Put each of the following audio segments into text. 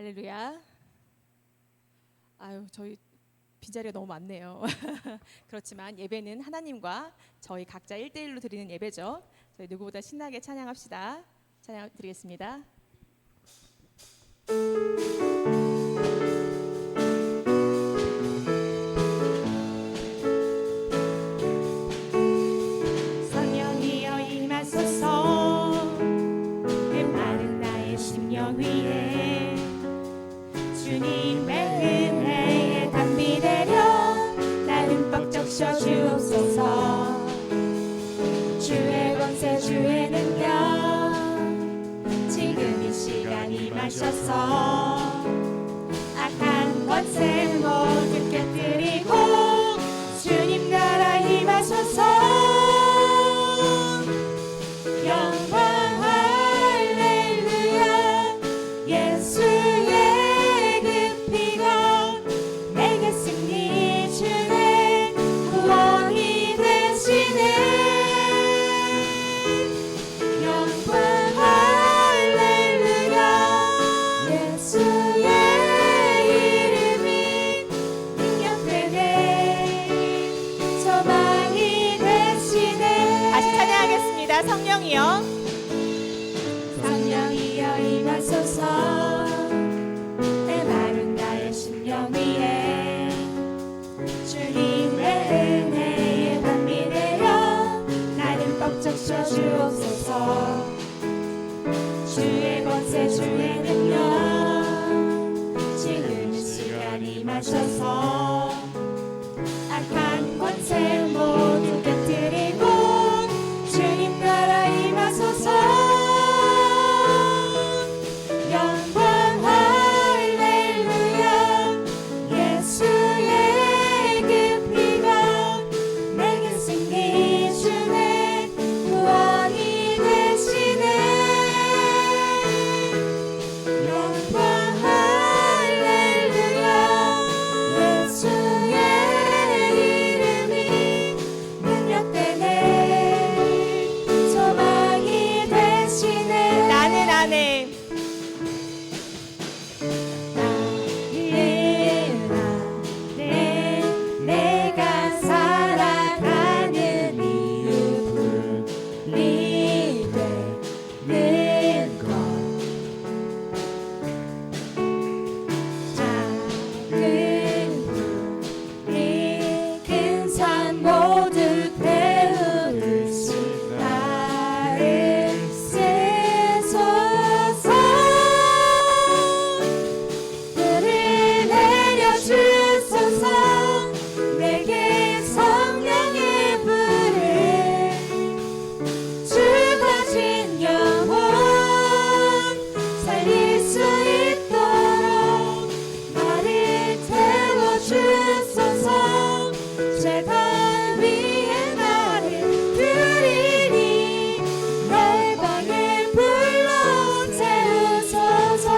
할렐루야. 아유, 저희 빈자리가 너무 많네요. 그렇지만 예배는 하나님과 저희 각자 1대1로 드리는 예배죠. 저희 누구보다 신나게 찬양합시다. 찬양 드리겠습니다. 성령이여 임하소서. 메마른 나의 심령 위에 주님의 은혜에 담비 되려 나 흠뻑 적셔 주옵소서. 주의 권세 주의 능력 지금 이 시간 임하셔서 악한 권세 모두 깨뜨리고 주님 나라 임하소서. 영광 할렐루야. 예수의 그 피가 내게 승리 주네. 구원이 되시네. 영광 할렐루야. 예수의 이름이 능력되네. 소망이 되시네. 다시 찬양하겠습니다. 성령이여. 성령이여 임하소서. 메마른 나의 심령 위에 주님의 은혜에 담비 되려 나를 뻑 적셔 주옵소서. 주의 권세 주의 능력 지금 이 시간 임하셔서 악한 권세 모두 깨뜨리고 주님 나라 임하소서. 영광 할렐루야. 예수의 그 피가 내게 승리 주네. 구원이 되시네. 영광 할렐루야. 예수의 이름이 능력되네. 소망이 되시네. 나는 안에 내가 살아가는 이유 분리되는 것. 작은 불이 큰 산 모두 태우듯이 나를 세소서. 불을 내려주소서. 내게 성령의 불을 죽어진 영혼 살릴 수 있도록 나를 태워주소서. 제단 위에 나를 드리니 열방의 불로 태우소서.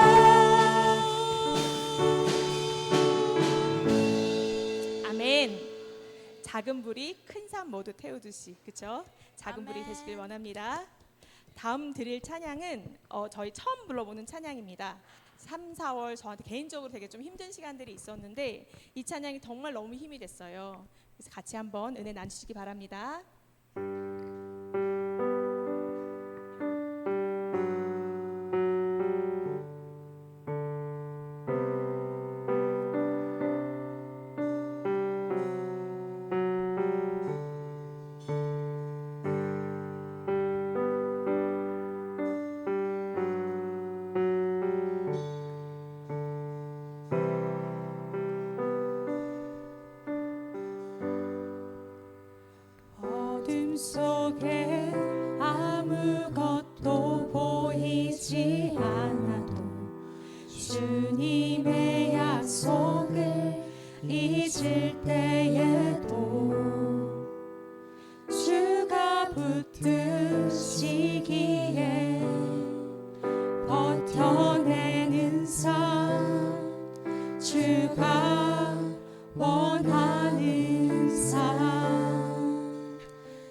아멘. 작은 불이 큰 산 모두 태우듯이, 그렇죠? 작은 불이 아멘. 되시길 원합니다. 다음 드릴 찬양은 저희 처음 불러보는 찬양입니다. 3, 4월 저한테 개인적으로 되게 좀 힘든 시간들이 있었는데 이 찬양이 정말 너무 힘이 됐어요. 그래서 같이 한번 은혜 나누시기 바랍니다. 어둠 속에 아무것도 보이지 않아도 주님의 약속을 잊을 때에도 주가 붙드시기에 버텨내는 삶. 주가 원하는 삶.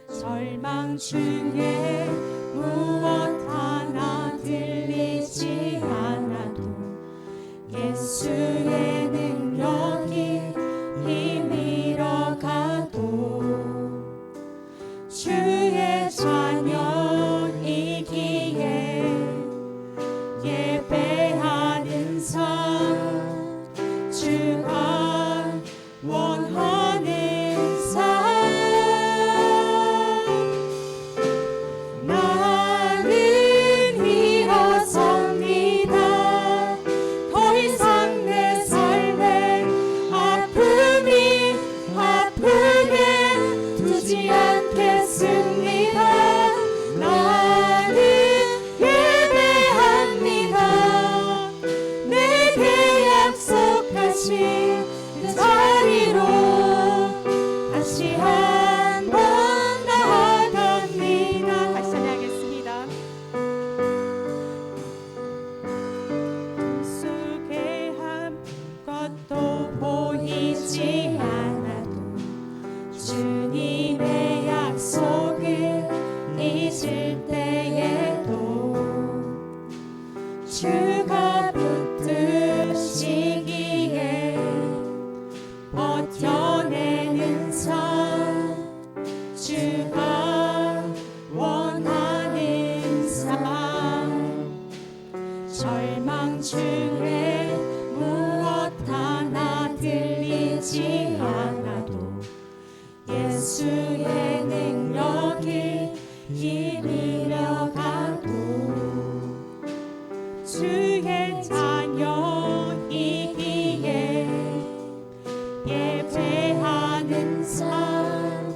절망 중에 무엇 하나 들리지 않아도 예수의 능력이 힘이러 가도 주의 자녀이기에 예배하는 삶 주가 원하는 삶 나는 일어섭니다 더 이상 내 삶에 아픔이 아프게 두지 않겠습니다 나는 예배합니다 내게 약속하신 그 자리로 다시 한번 나아갑니다 다시 찬양하겠습니다. 속에 아무것도 보이지 않아도 주님의 약속을 잊을 때에도 주가 붙드시기에 버텨내는 삶 주가 원하는 삶 절망 중에 무엇 하나 들리지 않아도 예수의 능력이 힘이려 가도 주의 자녀이기에 예배하는 삶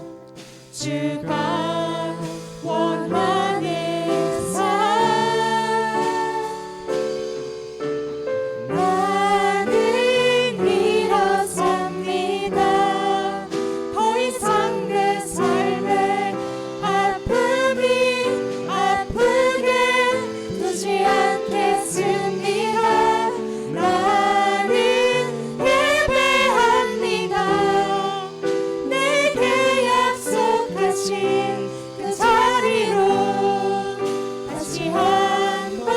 주가 원하는 삶 나는 일어섭니다 더 이상 내 삶에 아픔이 아프게 두지 않겠습니다 나는 예배합니다 내게 약속하신 그 자리로 다시 한번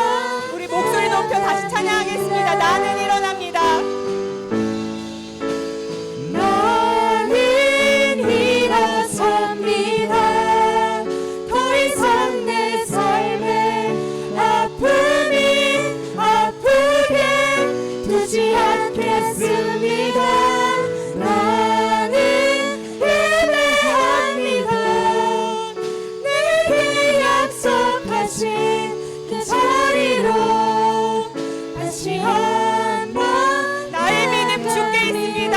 우리 목소리 높여 다시 찬양하겠습니다. 나는 일어납니다. 나는 일어섭니다 더 이상 내 삶에 아픔이 아프게 두지 않겠습니다 나는 예배합니다 내게 약속하신 그 자리로 다시 한번 나의 믿음 주께 있습니다.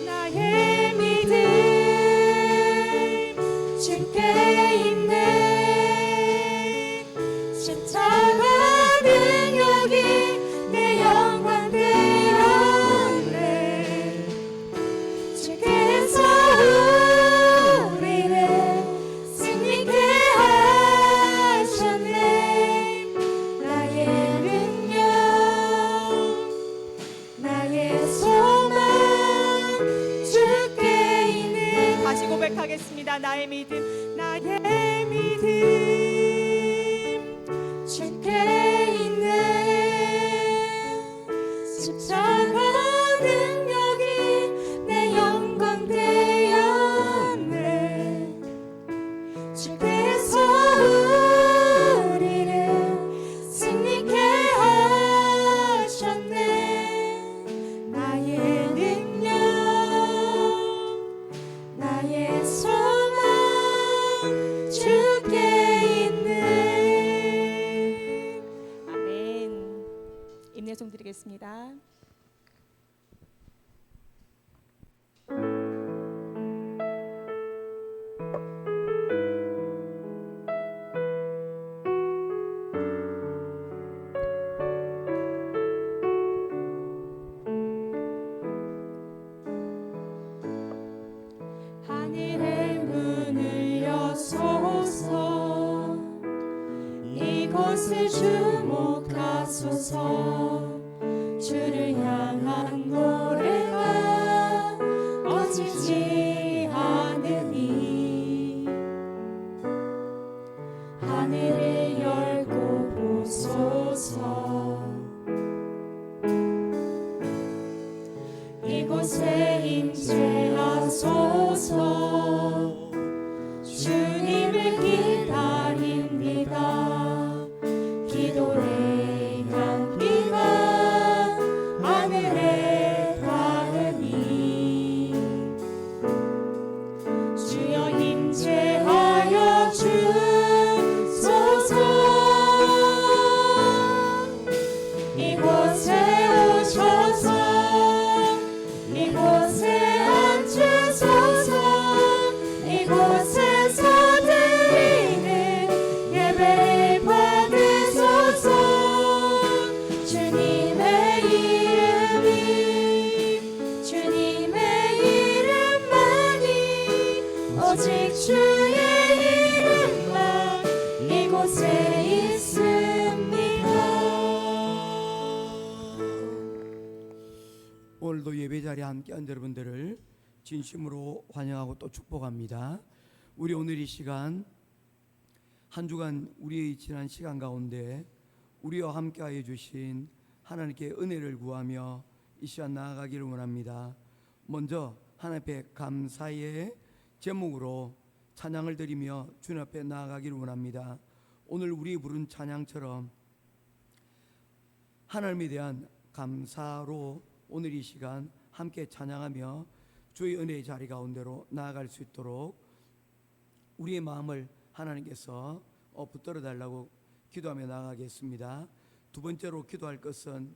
나의 믿음 주께 있네 십자가 능력이 내 영광 되었네 주께서 우리를 승리케 하셨네 나의 능력 나의 소망 주께 있는 다시 고백하겠습니다. 나의 믿음, 나의 믿음 주께 있네 십자가 능력이 내 영광 되었네 주께서 우리를 승리케 하셨네 나의 능력 나의 소망 주께 있는 아멘. 임내송 드리겠습니다. 하늘의 문을 여소서 이곳을 주목하소서 주를 향한 노래가 꺼지지 않으니 하늘을 열고 보소서 오직 주의 이름만 이곳에 있습니다. 오늘도 예배 자리에 함께한 여러분들을 진심으로 환영하고 또 축복합니다. 우리 오늘 이 시간 한 주간 우리의 지난 시간 가운데 우리와 함께하여 주신 하나님께 은혜를 구하며 이 시간 나아가기를 원합니다. 먼저 하나님 앞에 감사의 제목으로 찬양을 드리며 주님 앞에 나아가기를 원합니다. 오늘 우리 부른 찬양처럼 하나님에 대한 감사로 오늘 이 시간 함께 찬양하며 주의 은혜의 자리 가운데로 나아갈 수 있도록 우리의 마음을 하나님께서 붙들어 달라고 기도하며 나아가겠습니다. 두 번째로 기도할 것은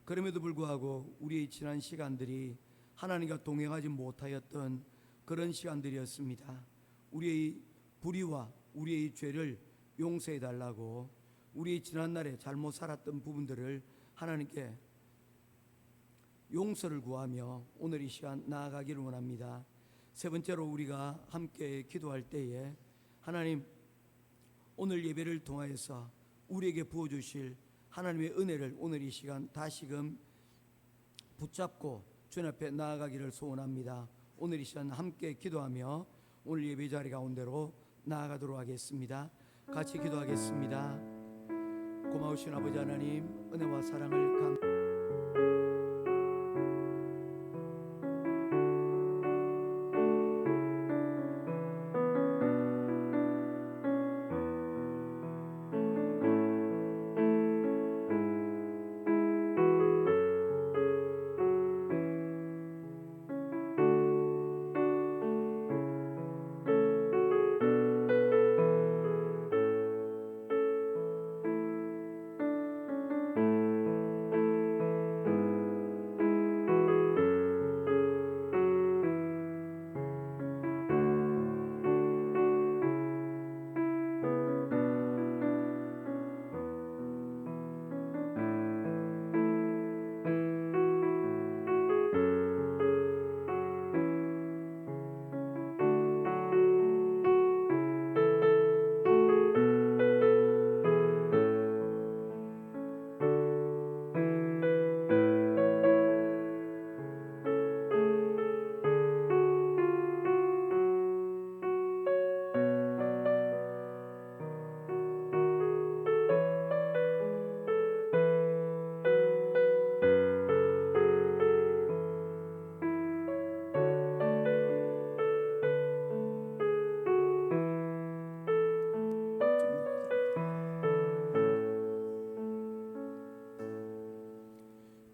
그럼에도 불구하고 우리의 지난 시간들이 하나님과 동행하지 못하였던 그런 시간들이었습니다. 우리의 불의와 우리의 죄를 용서해 달라고 우리의 지난날에 잘못 살았던 부분들을 하나님께 용서를 구하며 오늘 이 시간 나아가기를 원합니다. 세 번째로 우리가 함께 기도할 때에 하나님 오늘 예배를 통하여서 우리에게 부어주실 하나님의 은혜를 오늘 이 시간 다시금 붙잡고 주님 앞에 나아가기를 소원합니다. 오늘 이 시간 함께 기도하며 오늘 예배 자리 가운데로 나아가도록 하겠습니다. 같이 기도하겠습니다. 고마우신 아버지 하나님, 은혜와 사랑을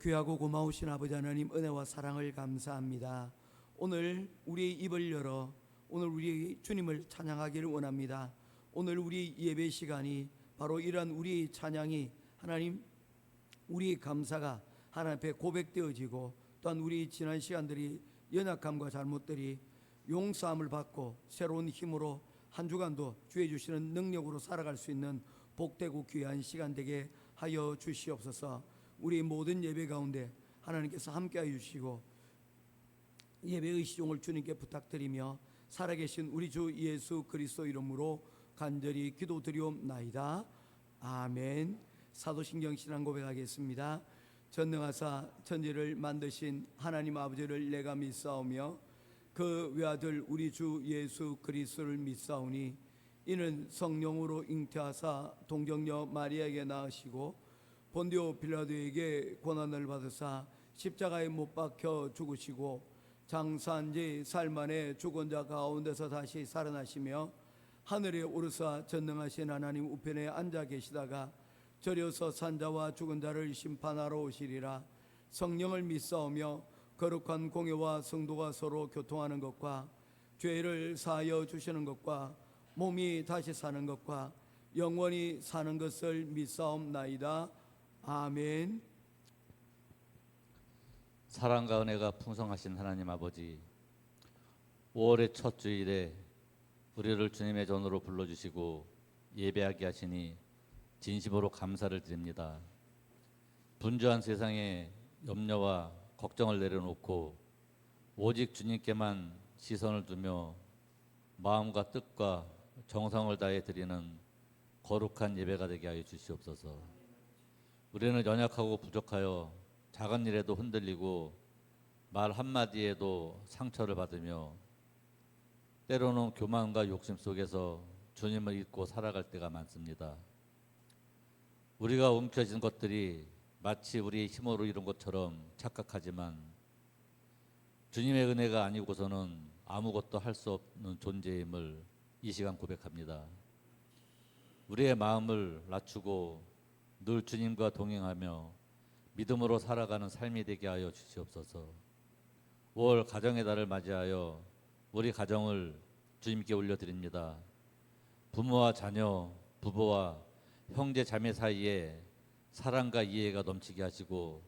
귀하고 고마우신 아버지 하나님, 은혜와 사랑을 감사합니다. 오늘 우리의 입을 열어 오늘 우리 주님을 찬양하기를 원합니다. 오늘 우리 예배 시간이 바로 이러한 우리의 찬양이 하나님, 우리의 감사가 하나님 앞에 고백되어지고 또한 우리 지난 시간들이 연약함과 잘못들이 용서함을 받고 새로운 힘으로 한 주간도 주의 주시는 능력으로 살아갈 수 있는 복되고 귀한 시간 되게 하여 주시옵소서. 우리 모든 예배 가운데 하나님께서 함께하여 주시고 예배의 시종을 주님께 부탁드리며 살아계신 우리 주 예수 그리스도 이름으로 간절히 기도드리옵나이다. 아멘. 사도신경 신앙 고백하겠습니다. 전능하사 천지를 만드신 하나님 아버지를 내가 믿사오며 그 외아들 우리 주 예수 그리스도를 믿사오니 이는 성령으로 잉태하사 동정녀 마리아에게 낳으시고 본디오 빌라도에게 고난을 받으사 십자가에 못 박혀 죽으시고 장사한 지 사흘 만에 죽은 자 가운데서 다시 살아나시며 하늘에 오르사 전능하신 하나님 우편에 앉아 계시다가 저려서 산 자와 죽은 자를 심판하러 오시리라. 성령을 믿사오며 거룩한 공예와 성도가 서로 교통하는 것과 죄를 사하여 주시는 것과 몸이 다시 사는 것과 영원히 사는 것을 믿사옵나이다. 아멘. 사랑과 은혜가 풍성하신 하나님 아버지, 5월의 첫 주일에 우리를 주님의 전으로 불러주시고 예배하게 하시니 진심으로 감사를 드립니다. 분주한 세상에 염려와 걱정을 내려놓고 오직 주님께만 시선을 두며 마음과 뜻과 정성을 다해 드리는 거룩한 예배가 되게 하여 주시옵소서. 우리는 연약하고 부족하여 작은 일에도 흔들리고 말 한마디에도 상처를 받으며 때로는 교만과 욕심 속에서 주님을 잊고 살아갈 때가 많습니다. 우리가 움켜쥔 것들이 마치 우리의 힘으로 이룬 것처럼 착각하지만 주님의 은혜가 아니고서는 아무것도 할 수 없는 존재임을 이 시간 고백합니다. 우리의 마음을 낮추고 늘 주님과 동행하며 믿음으로 살아가는 삶이 되게 하여 주시옵소서. 5월 가정의 달을 맞이하여 우리 가정을 주님께 올려드립니다. 부모와 자녀, 부부와 형제 자매 사이에 사랑과 이해가 넘치게 하시고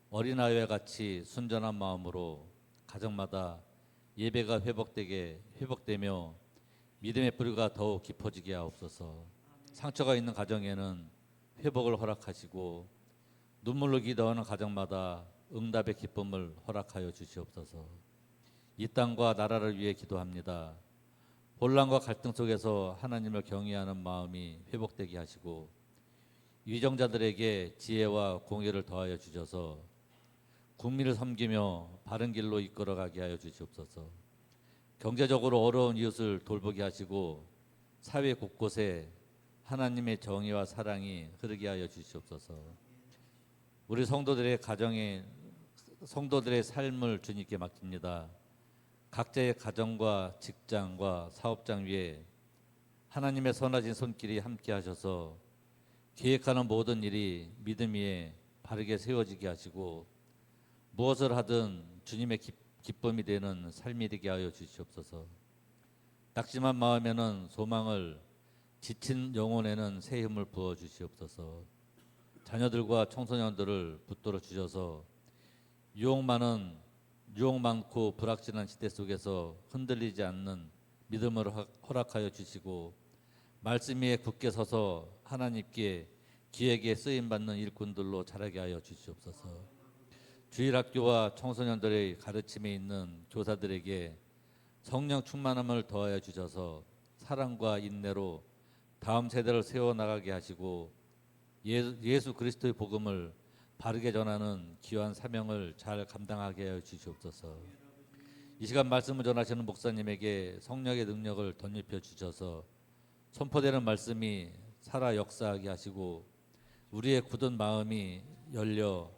어린아이와 같이 순전한 마음으로 가정마다 예배가 회복되며 믿음의 뿌리가 더욱 깊어지게 하옵소서. 상처가 있는 가정에는 회복을 허락하시고 눈물로 기도하는 가정마다 응답의 기쁨을 허락하여 주시옵소서. 이 땅과 나라를 위해 기도합니다. 혼란과 갈등 속에서 하나님을 경외하는 마음이 회복되게 하시고 위정자들에게 지혜와 공의를 더하여 주셔서 국민을 섬기며 바른 길로 이끌어가게 하여 주시옵소서. 경제적으로 어려운 이웃을 돌보게 하시고 사회 곳곳에 하나님의 정의와 사랑이 흐르게 하여 주시옵소서. 우리 성도들의 삶을 주님께 맡깁니다. 각자의 가정과 직장과 사업장 위에 하나님의 선하신 손길이 함께 하셔서 계획하는 모든 일이 믿음 위에 바르게 세워지게 하시고 무엇을 하든 주님의 기쁨이 되는 삶이 되게 하여 주시옵소서. 낙심한 마음에는 소망을, 지친 영혼에는 새 힘을 부어 주시옵소서. 자녀들과 청소년들을 붙들어 주셔서 유혹 많고 불확실한 시대 속에서 흔들리지 않는 믿음을 허락하여 주시고 말씀 위에 굳게 서서 하나님께 기회에 쓰임 받는 일꾼들로 자라게 하여 주시옵소서. 주일학교와 청소년들의 가르침에 있는 교사들에게 성령 충만함을 더하여 주셔서 사랑과 인내로 다음 세대를 세워나가게 하시고 예수 그리스도의 복음을 바르게 전하는 귀한 사명을 잘 감당하게 하여 주시옵소서. 이 시간 말씀을 전하시는 목사님에게 성령의 능력을 덧입혀 주셔서 선포되는 말씀이 살아 역사하게 하시고 우리의 굳은 마음이 열려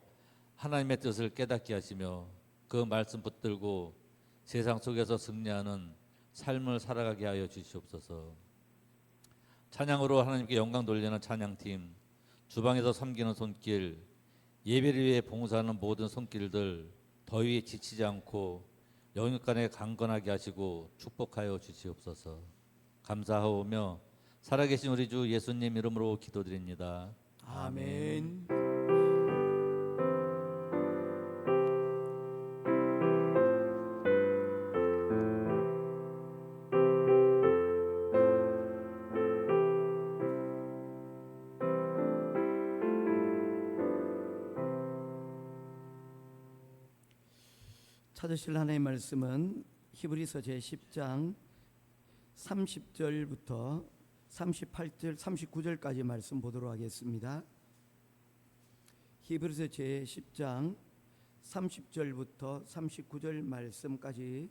하나님의 뜻을 깨닫게 하시며 그 말씀 붙들고 세상 속에서 승리하는 삶을 살아가게 하여 주시옵소서. 찬양으로 하나님께 영광 돌리는 찬양팀, 주방에서 섬기는 손길, 예배를 위해 봉사하는 모든 손길들 더위에 지치지 않고 영육간에 강건하게 하시고 축복하여 주시옵소서. 감사하오며 살아계신 우리 주 예수님 이름으로 기도드립니다. 아멘. 찾으실 하나님의 말씀은 히브리서 제10장 30절부터 38절, 39절까지 말씀 보도록 하겠습니다. 히브리서 제10장 30절부터 39절 말씀까지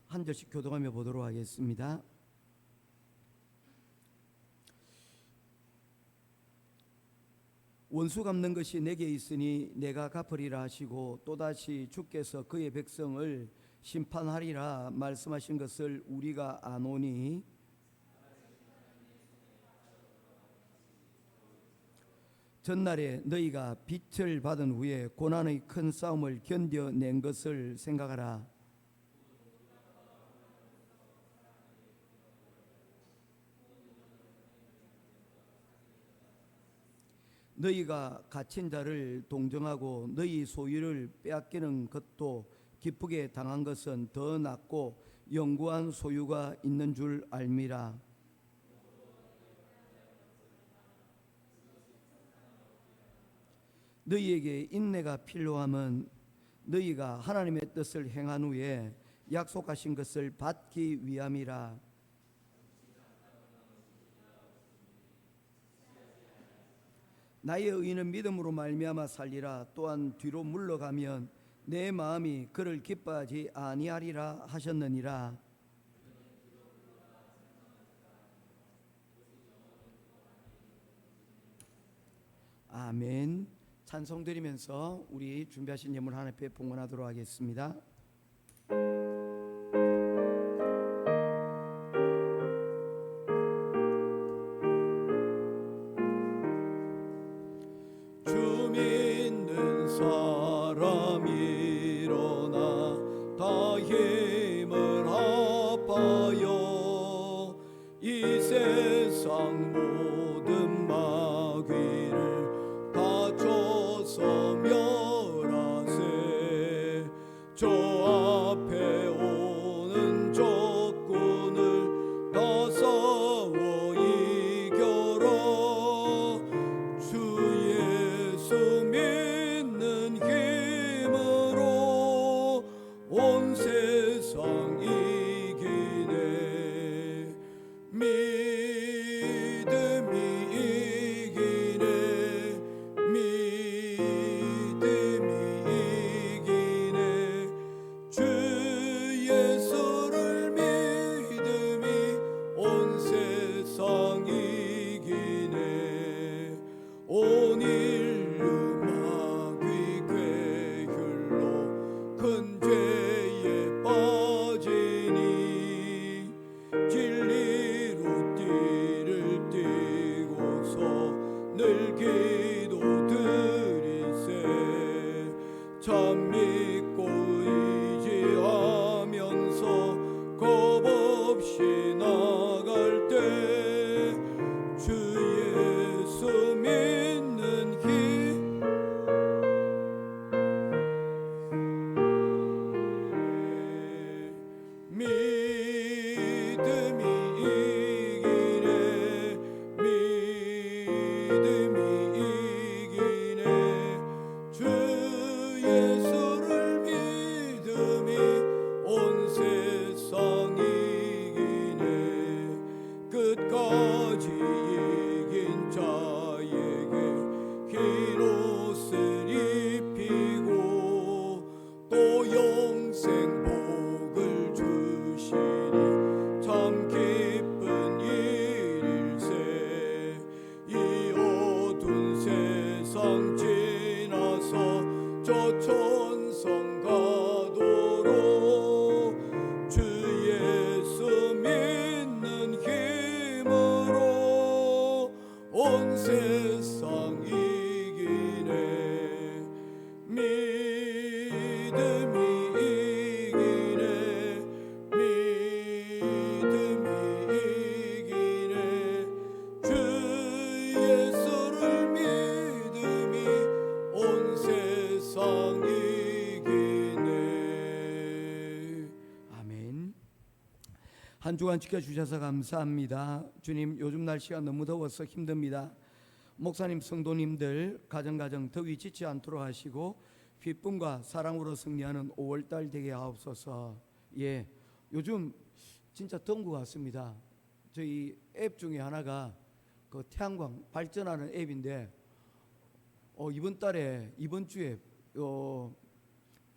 한 절씩 교독하며 보도록 하겠습니다. 원수 갚는 것이 내게 있으니 내가 갚으리라 하시고 또다시 주께서 그의 백성을 심판하리라 말씀하신 것을 우리가 아노니 전날에 너희가 빛을 받은 후에 고난의 큰 싸움을 견뎌낸 것을 생각하라. 너희가 갇힌 자를 동정하고 너희 소유를 빼앗기는 것도 기쁘게 당한 것은 더 낫고 영구한 소유가 있는 줄 알미라. 너희에게 인내가 필요함은 너희가 하나님의 뜻을 행한 후에 약속하신 것을 받기 위함이라. 나의 의인은 믿음으로 말미암아 살리라. 또한 뒤로 물러가면 내 마음이 그를 기뻐하지 아니하리라 하셨느니라. 아멘. 찬송 드리면서 우리 준비하신 예물 하나님 앞에 봉헌하도록 하겠습니다. 주 믿는 사람 일어나 다 힘을 합하여 이 세상 모든 마귀를 다 쳐서 멸하세. 저 앞에 오는 적군을 다 싸워 이겨라. 주 예수 믿는 힘으로 온 세상 이기네. 믿음이 이기네. 믿음이 이기네. 주 예수를 믿음이 온 세상 이기네. 온 인류 마귀 괴율로 큰 죄에 빠지니 진리로 띠를 띠고서 늘 기도드리세. 참 믿고 의지하면서 겁 없이 나갈 때 주 예수 믿는 힘 믿음이 이기네. 믿음이 이기네. 주 예수를 믿음이 온 세상 이기네. 끝까지 이긴 자에게 흰 옷을 입히고 또 영생 복을 주시니 참 기쁜 일일세. 이 어두운 세상 지나서 저 천성 가도록 주 예수 믿는 힘으로 온 세상 이기네. 믿음이 이기네. 믿음이 이기네. 주 예수를 믿음이 온 세상 이기네. 아멘. 한 주간 지켜주셔서 감사합니다. 주님, 요즘 날씨가 너무 더워서 힘듭니다. 목사님, 성도님들 가정 더위 지치 않도록 하시고 기쁨과 사랑으로 승리하는 5월달 되게 하옵소서. 예, 요즘 진짜 더운 것 같습니다. 저희 앱 중에 하나가 그 태양광 발전하는 앱인데 이번 주에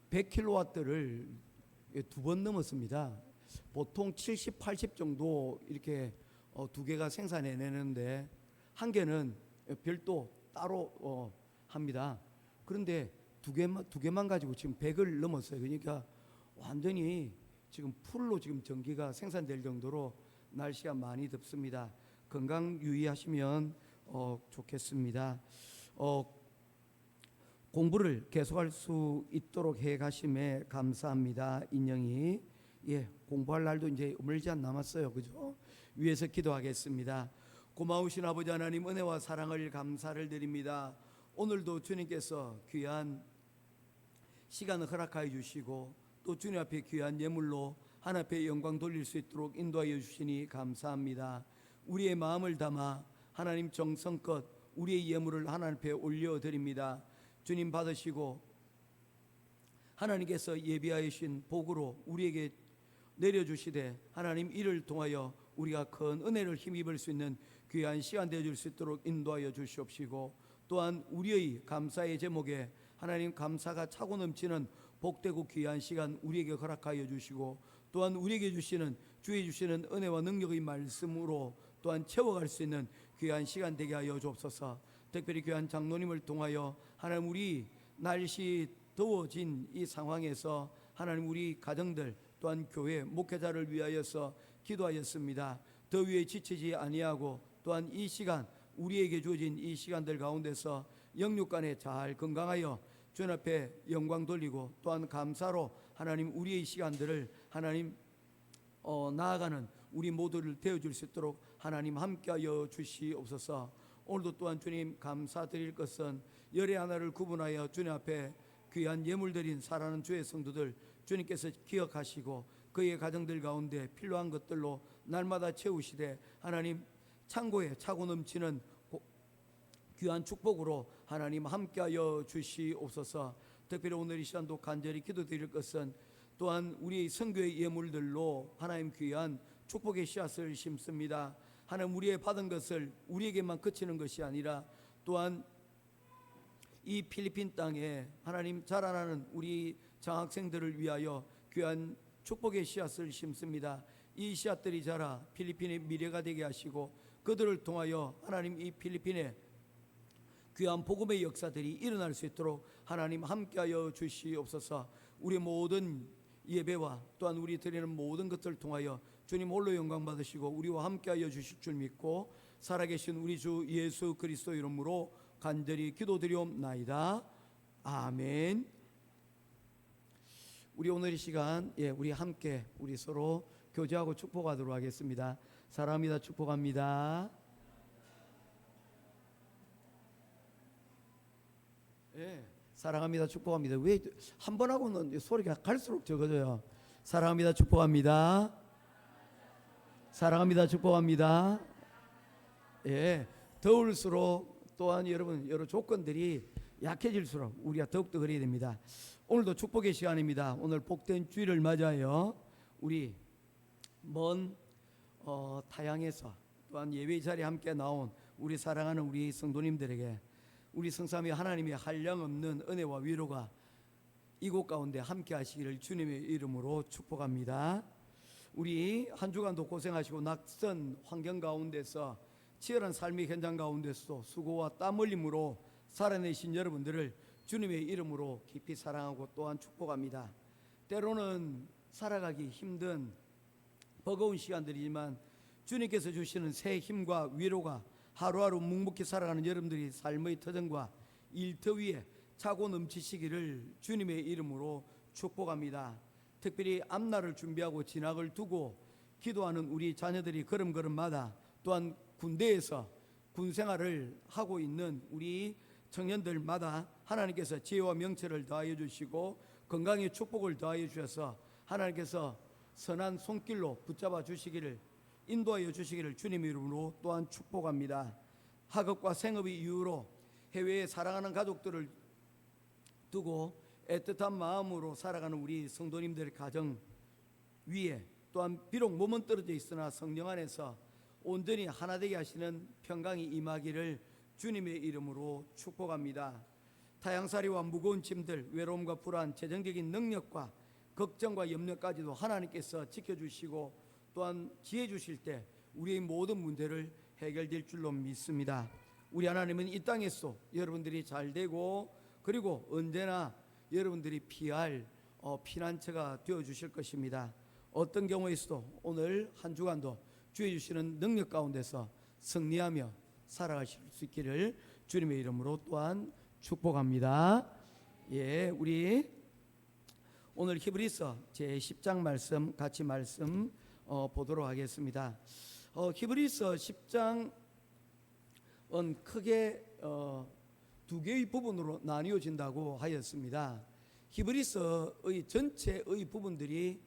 100kW를 2번 넘었습니다. 보통 70, 80 정도 이렇게 2개가 생산해내는데 한 개는 별도 따로 합니다. 그런데 두 개만 가지고 지금 100을 넘었어요. 그러니까 완전히 지금 풀로 지금 전기가 생산될 정도로 날씨가 많이 덥습니다. 건강 유의하시면 좋겠습니다. 공부를 계속할 수 있도록 해 가심에 감사합니다. 인영이 공부할 날도 이제 멀지 않 남았어요. 그죠? 위에서 기도하겠습니다. 고마우신 아버지 하나님, 은혜와 사랑을 감사를 드립니다. 오늘도 주님께서 귀한 시간을 허락하여 주시고 또 주님 앞에 귀한 예물로 하나님 앞에 영광 돌릴 수 있도록 인도하여 주시니 감사합니다. 우리의 마음을 담아 하나님 정성껏 우리의 예물을 하나님 앞에 올려드립니다. 주님 받으시고 하나님께서 예비하여 주신 복으로 우리에게 내려주시되 하나님 이를 통하여 우리가 큰 은혜를 힘입을 수 있는 귀한 시간 되어줄 수 있도록 인도하여 주시옵시고, 또한 우리의 감사의 제목에 하나님 감사가 차고 넘치는 복되고 귀한 시간 우리에게 허락하여 주시고, 또한 우리에게 주시는 주의 주시는 은혜와 능력의 말씀으로 또한 채워갈 수 있는 귀한 시간 되게 하여 주옵소서. 특별히 귀한 장로님을 통하여 하나님 우리 날씨 더워진 이 상황에서 하나님 우리 가정들 또한 교회 목회자를 위하여서 기도하였습니다. 더위에 지치지 아니하고 또한 이 시간 우리에게 주어진 이 시간들 가운데서 영육간에 잘 건강하여 주님 앞에 영광 돌리고 또한 감사로 하나님 우리의 시간들을 하나님 나아가는 우리 모두를 되어줄 수 있도록 하나님 함께하여 주시옵소서. 오늘도 또한 주님 감사드릴 것은 열의 하나를 구분하여 주님 앞에 귀한 예물 드린 사랑하는 주의 성도들 주님께서 기억하시고 그의 가정들 가운데 필요한 것들로 날마다 채우시되 하나님 창고에 차고 넘치는 귀한 축복으로 하나님 함께하여 주시옵소서. 특별히 오늘 이 시간도 간절히 기도드릴 것은 또한 우리의 선교의 예물들로 하나님 귀한 축복의 씨앗을 심습니다. 하나님 우리의 받은 것을 우리에게만 그치는 것이 아니라 또한 이 필리핀 땅에 하나님 자라나는 우리 장학생들을 위하여 귀한 축복의 씨앗을 심습니다. 이 씨앗들이 자라 필리핀의 미래가 되게 하시고 그들을 통하여 하나님 이 필리핀에 귀한 복음의 역사들이 일어날 수 있도록 하나님 함께하여 주시옵소서. 우리 모든 예배와 또한 우리 드리는 모든 것들을 통하여 주님 홀로 영광 받으시고 우리와 함께하여 주실 줄 믿고 살아계신 우리 주 예수 그리스도 이름으로 간절히 기도드리옵나이다. 아멘. 우리 오늘 이 시간 우리 함께 우리 서로 교제하고 축복하도록 하겠습니다. 사랑합니다. 축복합니다. 사랑합니다. 축복합니다. 왜 한 번 하고는 소리가 갈수록 적어져요. 사랑합니다. 축복합니다. 사랑합니다. 축복합니다. 더울수록 또한 여러분 여러 조건들이 약해질수록 우리가 더욱더 그래야 됩니다. 오늘도 축복의 시간입니다. 오늘 복된 주일을 맞아요. 우리 먼 타양에서 또한 예배 자리에 함께 나온 우리 사랑하는 우리 성도님들에게 우리 성삼위 하나님의 한량없는 은혜와 위로가 이곳 가운데 함께 하시기를 주님의 이름으로 축복합니다. 우리 한 주간도 고생하시고 낯선 환경 가운데서 치열한 삶의 현장 가운데서도 수고와 땀 흘림으로 살아내신 여러분들을 주님의 이름으로 깊이 사랑하고 또한 축복합니다. 때로는 살아가기 힘든 버거운 시간들이지만 주님께서 주시는 새 힘과 위로가 하루하루 묵묵히 살아가는 여러분들이 삶의 터전과 일터위에 차고 넘치시기를 주님의 이름으로 축복합니다. 특별히 앞날을 준비하고 진학을 두고 기도하는 우리 자녀들이 걸음걸음마다 또한 군대에서 군생활을 하고 있는 우리 청년들마다 하나님께서 지혜와 명철을 더하여 주시고 건강의 축복을 더하여 주셔서 하나님께서 선한 손길로 붙잡아 주시기를 인도하여 주시기를 주님의 이름으로 또한 축복합니다. 학업과 생업의 이유로 해외에 사랑하는 가족들을 두고 애틋한 마음으로 살아가는 우리 성도님들 가정 위에 또한 비록 몸은 떨어져 있으나 성령 안에서 온전히 하나 되게 하시는 평강이 임하기를 주님의 이름으로 축복합니다. 타향살이와 무거운 짐들, 외로움과 불안, 재정적인 능력과 걱정과 염려까지도 하나님께서 지켜주시고 또한 지혜 주실 때 우리의 모든 문제를 해결될 줄로 믿습니다. 우리 하나님은 이 땅에서 여러분들이 잘 되고 그리고 언제나 여러분들이 피할 피난처가 되어주실 것입니다. 어떤 경우에서도 오늘 한 주간도 주의 주시는 능력 가운데서 승리하며 살아가실 수 있기를 주님의 이름으로 또한 축복합니다. 우리 오늘 히브리서 제10장 말씀 같이 말씀 보도록 하겠습니다. 히브리서 10장은 크게 두 개의 부분으로 나뉘어진다고 하였습니다. 히브리서의 전체의 부분들이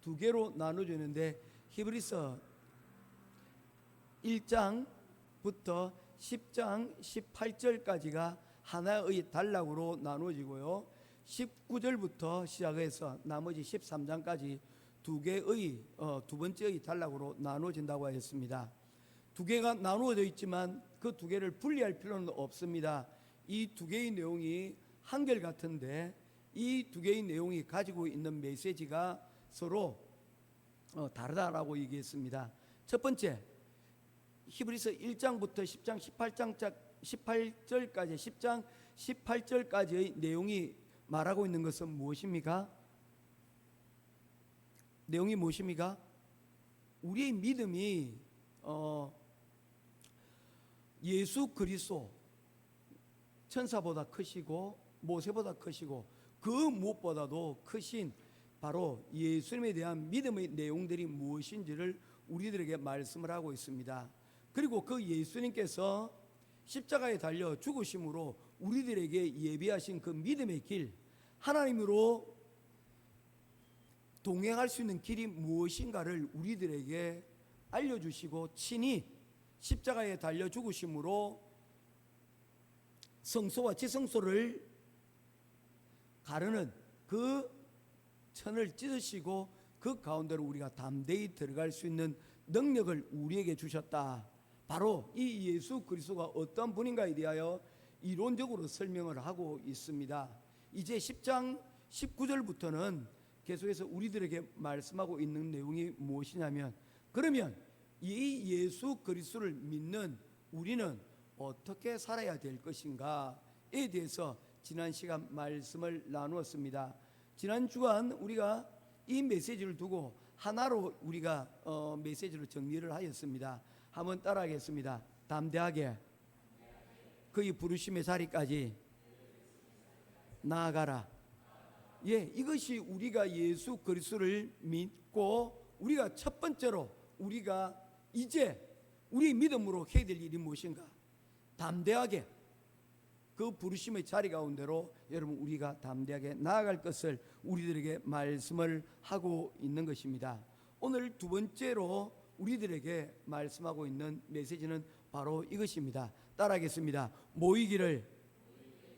두 개로 나눠지는데 히브리서 1장부터 10장 18절까지가 하나의 단락으로 나누어지고요. 19절부터 시작해서 나머지 13장까지 두 개의 두 번째의 단락으로 나누어진다고 하였습니다. 두 개가 나누어져 있지만 그 두 개를 분리할 필요는 없습니다. 이 두 개의 내용이 한결같은데 이 두 개의 내용이 가지고 있는 메시지가 서로 다르다라고 얘기했습니다. 첫 번째, 히브리서 1장부터 10장 18절까지 10장 18절까지의 내용이 말하고 있는 것은 무엇입니까? 내용이 무엇입니까? 우리의 믿음이 예수 그리스도 천사보다 크시고 모세보다 크시고 그 무엇보다도 크신 바로 예수님에 대한 믿음의 내용들이 무엇인지를 우리들에게 말씀을 하고 있습니다. 그리고 그 예수님께서 십자가에 달려 죽으심으로 우리들에게 예비하신 그 믿음의 길, 하나님으로 동행할 수 있는 길이 무엇인가를 우리들에게 알려주시고 친히 십자가에 달려 죽으심으로 성소와 지성소를 가르는 그 천을 찢으시고 그 가운데로 우리가 담대히 들어갈 수 있는 능력을 우리에게 주셨다. 바로 이 예수 그리스도가 어떤 분인가에 대하여 이론적으로 설명을 하고 있습니다. 이제 10장 19절부터는 계속해서 우리들에게 말씀하고 있는 내용이 무엇이냐면, 그러면 이 예수 그리스도를 믿는 우리는 어떻게 살아야 될 것인가에 대해서 지난 시간 말씀을 나누었습니다. 지난 주간 우리가 이 메시지를 두고 하나로 우리가 메시지를 정리를 하였습니다. 한번 따라하겠습니다. 담대하게 그의 부르심의 자리까지 나아가라. 예, 이것이 우리가 예수 그리스도를 믿고 우리가 첫 번째로 우리가 이제 우리 믿음으로 해야 될 일이 무엇인가? 담대하게 그 부르심의 자리 가운데로 여러분 우리가 담대하게 나아갈 것을 우리들에게 말씀을 하고 있는 것입니다. 오늘 두 번째로 우리들에게 말씀하고 있는 메시지는 바로 이것입니다. 따라하겠습니다. 모이기를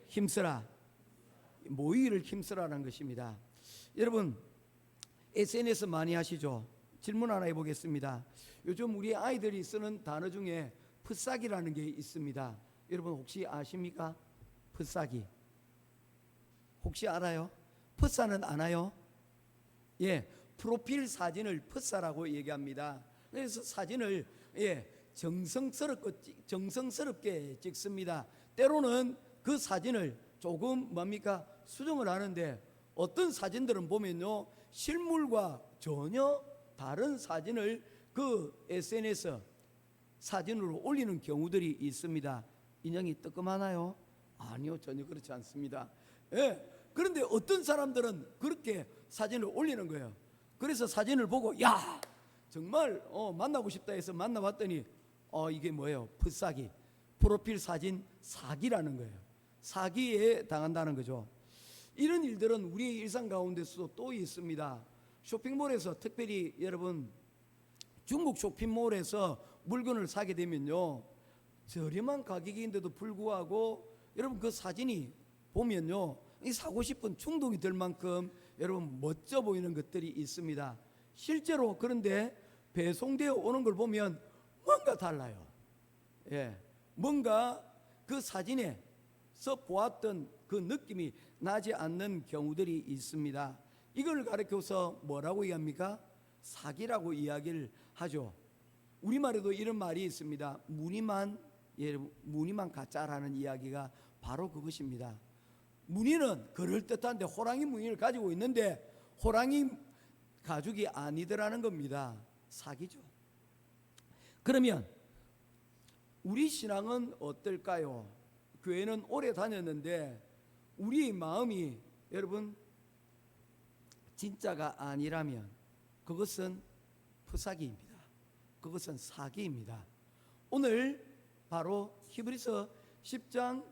힘쓰라. 모이기를 힘쓰라는 것입니다. 여러분 SNS 많이 하시죠? 질문 하나 해보겠습니다. 요즘 우리 아이들이 쓰는 단어 중에 풋사기라는 게 있습니다. 여러분 혹시 아십니까? 풋사기 혹시 알아요? 풋사는 아나요? 예, 프로필 사진을 풋사라고 얘기합니다. 그래서 사진을 정성스럽게 찍습니다. 때로는 그 사진을 조금 뭡니까? 수정을 하는데 어떤 사진들은 보면요 실물과 전혀 다른 사진을 그 SNS 사진으로 올리는 경우들이 있습니다. 인형이 뜨끔하나요? 아니요, 전혀 그렇지 않습니다. 예, 그런데 어떤 사람들은 그렇게 사진을 올리는 거예요. 그래서 사진을 보고 야 정말 만나고 싶다 해서 만나봤더니 이게 뭐예요? 풋사기, 프로필 사진 사기라는 거예요. 사기에 당한다는 거죠. 이런 일들은 우리의 일상 가운데서도 또 있습니다. 쇼핑몰에서 특별히 여러분 중국 쇼핑몰에서 물건을 사게 되면요 저렴한 가격인데도 불구하고 여러분 그 사진이 보면요 이 사고 싶은 충동이 들 만큼 여러분 멋져 보이는 것들이 있습니다. 실제로 그런데 배송되어 오는 걸 보면 뭔가 달라요. 예, 뭔가 그 사진에서 보았던 그 느낌이 나지 않는 경우들이 있습니다. 이걸 가리켜서 뭐라고 얘기합니까? 사기라고 이야기를 하죠. 우리말에도 이런 말이 있습니다. 무늬만 가짜라는 이야기가 바로 그것입니다. 무늬는 그럴듯한데 호랑이 무늬를 가지고 있는데 호랑이 가죽이 아니더라는 겁니다. 사기죠. 그러면 우리 신앙은 어떨까요? 교회는 오래 다녔는데 우리의 마음이 여러분 진짜가 아니라면 그것은 풋사기입니다. 그것은 사기입니다. 오늘 바로 히브리서 10장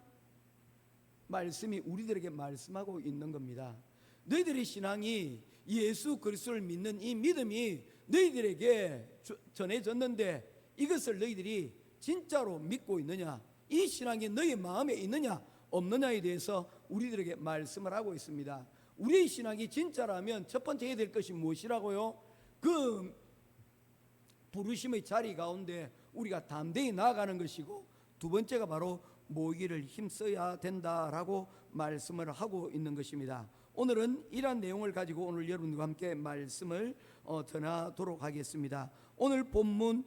말씀이 우리들에게 말씀하고 있는 겁니다. 너희들의 신앙이 예수 그리스도를 믿는 이 믿음이 너희들에게 전해졌는데 이것을 너희들이 진짜로 믿고 있느냐, 이 신앙이 너희 마음에 있느냐 없느냐에 대해서 우리들에게 말씀을 하고 있습니다. 우리의 신앙이 진짜라면 첫 번째 해야 될 것이 무엇이라고요? 그 부르심의 자리 가운데 우리가 담대히 나아가는 것이고, 두 번째가 바로 모이기를 힘써야 된다라고 말씀을 하고 있는 것입니다. 오늘은 이러한 내용을 가지고 오늘 여러분과 함께 말씀을 전하도록 하겠습니다. 오늘 본문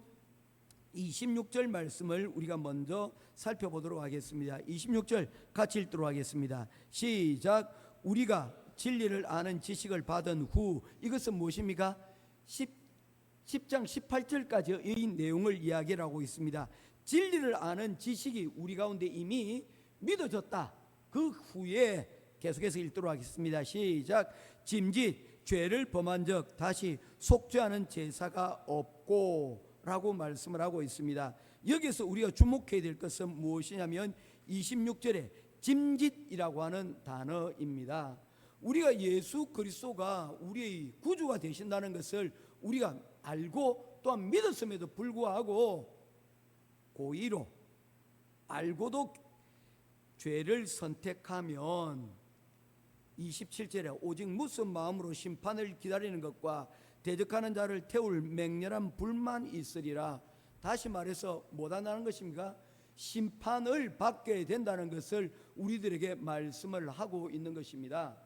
26절 말씀을 우리가 먼저 살펴보도록 하겠습니다. 26절 같이 읽도록 하겠습니다. 시작. 우리가 진리를 아는 지식을 받은 후, 이것은 무엇입니까? 10장 18절까지의 내용을 이야기하고 있습니다. 진리를 아는 지식이 우리 가운데 이미 믿어졌다. 그 후에 계속해서 읽도록 하겠습니다. 시작. 짐짓 죄를 범한 적 다시 속죄하는 제사가 없고 라고 말씀을 하고 있습니다. 여기서 우리가 주목해야 될 것은 무엇이냐면 26절에 짐짓이라고 하는 단어입니다. 우리가 예수 그리스도가 우리의 구주가 되신다는 것을 우리가 알고 또한 믿었음에도 불구하고 고의로 알고도 죄를 선택하면 27절에 오직 무슨 마음으로 심판을 기다리는 것과 대적하는 자를 태울 맹렬한 불만 있으리라. 다시 말해서 못한다는 것입니까? 심판을 받게 된다는 것을 우리들에게 말씀을 하고 있는 것입니다.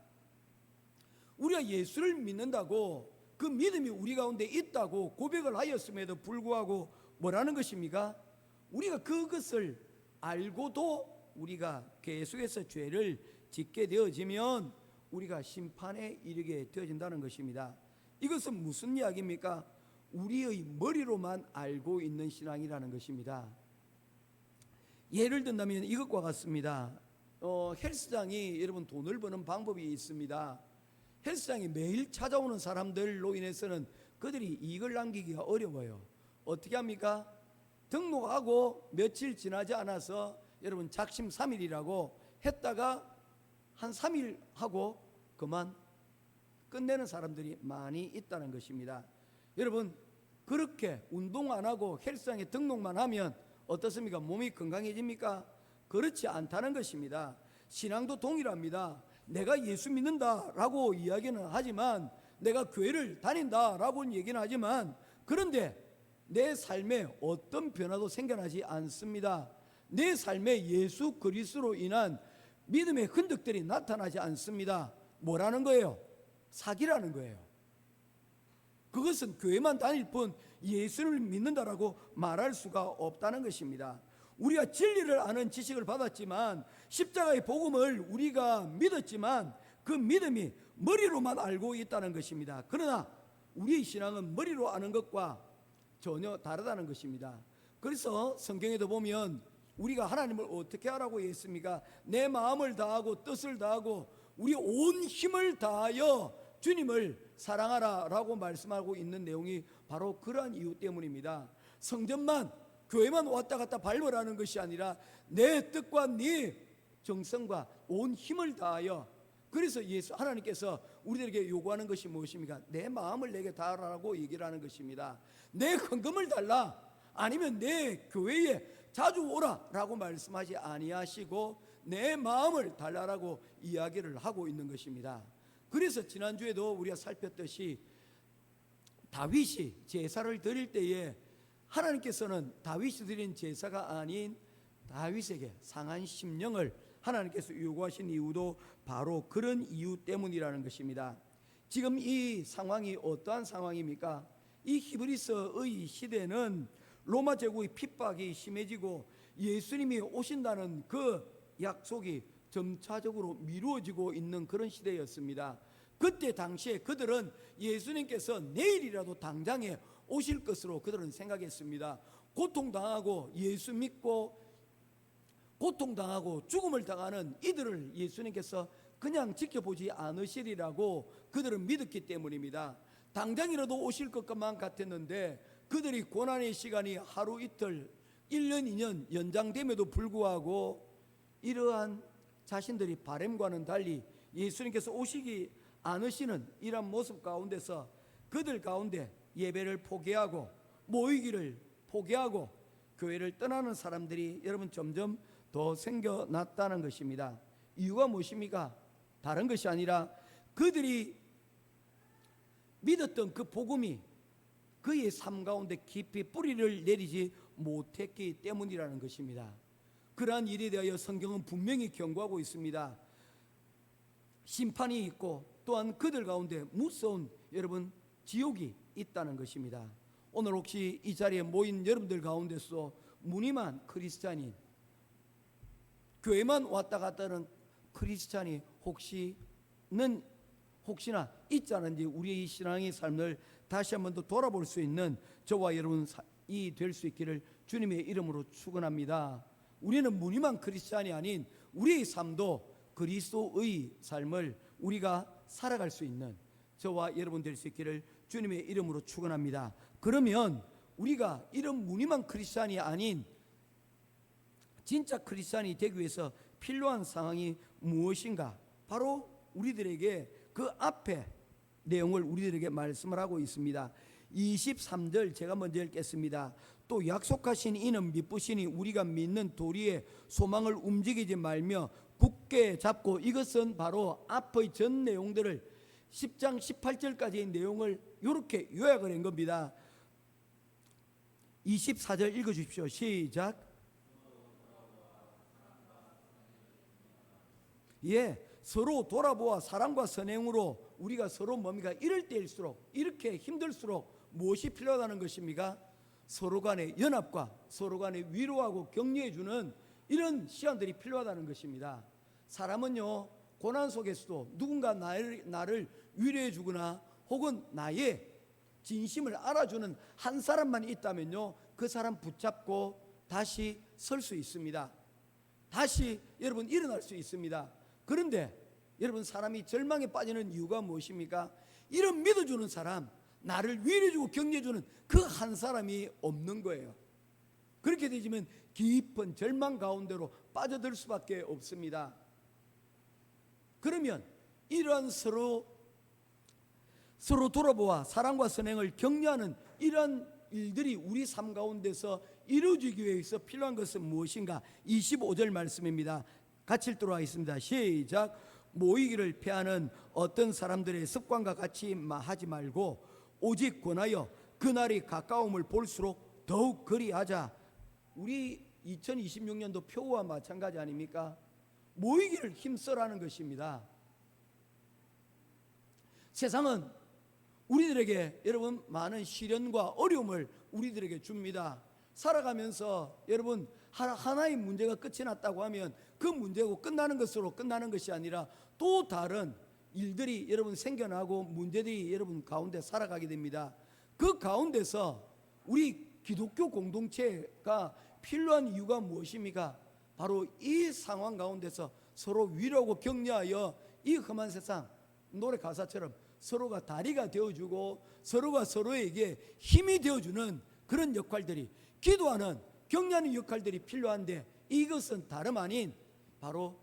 우리가 예수를 믿는다고, 그 믿음이 우리 가운데 있다고 고백을 하였음에도 불구하고 뭐라는 것입니까? 우리가 그것을 알고도 우리가 계속해서 죄를 짓게 되어지면 우리가 심판에 이르게 되어진다는 것입니다. 이것은 무슨 이야기입니까? 우리의 머리로만 알고 있는 신앙이라는 것입니다. 예를 든다면 이것과 같습니다. 헬스장이 여러분 돈을 버는 방법이 있습니다. 헬스장에 매일 찾아오는 사람들로 인해서는 그들이 이익을 남기기가 어려워요. 어떻게 합니까? 등록하고 며칠 지나지 않아서 여러분 작심 3일이라고 했다가 한 3일 하고 그만 끝내는 사람들이 많이 있다는 것입니다. 여러분, 그렇게 운동 안 하고 헬스장에 등록만 하면 어떻습니까? 몸이 건강해집니까? 그렇지 않다는 것입니다. 신앙도 동일합니다. 내가 예수 믿는다라고 이야기는 하지만, 내가 교회를 다닌다라고 얘기는 하지만, 그런데 내 삶에 어떤 변화도 생겨나지 않습니다. 내 삶에 예수 그리스도로 인한 믿음의 흔적들이 나타나지 않습니다. 뭐라는 거예요? 사기라는 거예요. 그것은 교회만 다닐 뿐 예수를 믿는다라고 말할 수가 없다는 것입니다. 우리가 진리를 아는 지식을 받았지만, 십자가의 복음을 우리가 믿었지만 그 믿음이 머리로만 알고 있다는 것입니다. 그러나 우리의 신앙은 머리로 아는 것과 전혀 다르다는 것입니다. 그래서 성경에도 보면 우리가 하나님을 어떻게 하라고 했습니까? 내 마음을 다하고 뜻을 다하고 우리 온 힘을 다하여 주님을 사랑하라 라고 말씀하고 있는 내용이 바로 그러한 이유 때문입니다. 성전만, 교회만 왔다 갔다 밟으라는 것이 아니라 내 뜻과 네 정성과 온 힘을 다하여, 그래서 하나님께서 우리들에게 요구하는 것이 무엇입니까? 내 마음을 내게 다하라고 얘기를 하는 것입니다. 내 헌금을 달라, 아니면 내 교회에 자주 오라 라고 말씀하지 아니하시고 내 마음을 달라라고 이야기를 하고 있는 것입니다. 그래서 지난주에도 우리가 살폈듯이 다윗이 제사를 드릴 때에 하나님께서는 다윗이 드린 제사가 아닌 다윗에게 상한 심령을 하나님께서 요구하신 이유도 바로 그런 이유 때문이라는 것입니다. 지금 이 상황이 어떠한 상황입니까? 이 히브리서의 시대는 로마 제국의 핍박이 심해지고 예수님이 오신다는 그 약속이 점차적으로 미루어지고 있는 그런 시대였습니다. 그때 당시에 그들은 예수님께서 내일이라도 당장에 오실 것으로 그들은 생각했습니다. 고통당하고 예수 믿고 고통당하고 죽음을 당하는 이들을 예수님께서 그냥 지켜보지 않으시리라고 그들은 믿었기 때문입니다. 당장이라도 오실 것만 같았는데 그들이 고난의 시간이 하루 이틀 1년 2년 연장됨에도 불구하고 이러한 자신들이 바람과는 달리 예수님께서 오시기 않으시는 이러한 모습 가운데서 그들 가운데 예배를 포기하고 모이기를 포기하고 교회를 떠나는 사람들이 여러분 점점 더 생겨났다는 것입니다. 이유가 무엇입니까? 다른 것이 아니라 그들이 믿었던 그 복음이 그의 삶 가운데 깊이 뿌리를 내리지 못했기 때문이라는 것입니다. 그러한 일에 대하여 성경은 분명히 경고하고 있습니다. 심판이 있고 또한 그들 가운데 무서운 여러분 지옥이 있다는 것입니다. 오늘 혹시 이 자리에 모인 여러분들 가운데서 무늬만 크리스찬인, 교회만 왔다 갔다 하는 크리스찬이 혹시나 있지 않은지 우리의 이 신앙의 삶을 다시 한번 더 돌아볼 수 있는 저와 여러분이 될 수 있기를 주님의 이름으로 축원합니다. 우리는 무늬만 크리스찬이 아닌 우리의 삶도 그리스도의 삶을 우리가 살아갈 수 있는 저와 여러분 될 수 있기를 주님의 이름으로 축원합니다. 그러면 우리가 이런 무늬만 크리스찬이 아닌 진짜 크리스찬이 되기 위해서 필요한 상황이 무엇인가? 바로 우리들에게 그 앞에 내용을 우리들에게 말씀을 하고 있습니다. 23절 제가 먼저 읽겠습니다. 또 약속하신 이는 미쁘시니 우리가 믿는 도리에 소망을 움직이지 말며 굳게 잡고, 이것은 바로 앞의 전 내용들을 10장 18절까지의 내용을 이렇게 요약을 한 겁니다. 24절 읽어주십시오. 시작. 서로 돌아보아 사랑과 선행으로 우리가 서로 뭡니까? 이럴 때일수록, 이렇게 힘들수록 무엇이 필요하다는 것입니까? 서로 간의 연합과 서로 간의 위로하고 격려해주는 이런 시간들이 필요하다는 것입니다. 사람은요, 고난 속에서도 누군가 나를 위로해주거나 혹은 나의 진심을 알아주는 한 사람만 있다면요, 그 사람 붙잡고 다시 설 수 있습니다. 다시 여러분 일어날 수 있습니다. 그런데 여러분, 사람이 절망에 빠지는 이유가 무엇입니까? 이런 믿어주는 사람, 나를 위로해주고 격려해주는 그 한 사람이 없는 거예요. 그렇게 되지면 깊은 절망 가운데로 빠져들 수밖에 없습니다. 그러면 이러한 서로 돌아보아 사랑과 선행을 격려하는 이러한 일들이 우리 삶 가운데서 이루어지기 위해서 필요한 것은 무엇인가? 25절 말씀입니다. 같이 읽도록 하겠습니다. 시작. 모이기를 피하는 어떤 사람들의 습관과 같이 하지 말고 오직 권하여 그날이 가까움을 볼수록 더욱 그리하자. 우리 2026년도 표와 마찬가지 아닙니까? 모이기를 힘써라는 것입니다. 세상은 우리들에게 여러분 많은 시련과 어려움을 우리들에게 줍니다. 살아가면서 여러분 하나의 문제가 끝이 났다고 하면 그 문제고 끝나는 것으로 끝나는 것이 아니라 또 다른 일들이 여러분 생겨나고 문제들이 여러분 가운데 살아가게 됩니다. 그 가운데서 우리 기독교 공동체가 필요한 이유가 무엇입니까? 바로 이 상황 가운데서 서로 위로하고 격려하여 이 험한 세상, 노래 가사처럼 서로가 다리가 되어주고 서로가 서로에게 힘이 되어주는 그런 역할들이, 기도하는 격려하는 역할들이 필요한데, 이것은 다름 아닌 바로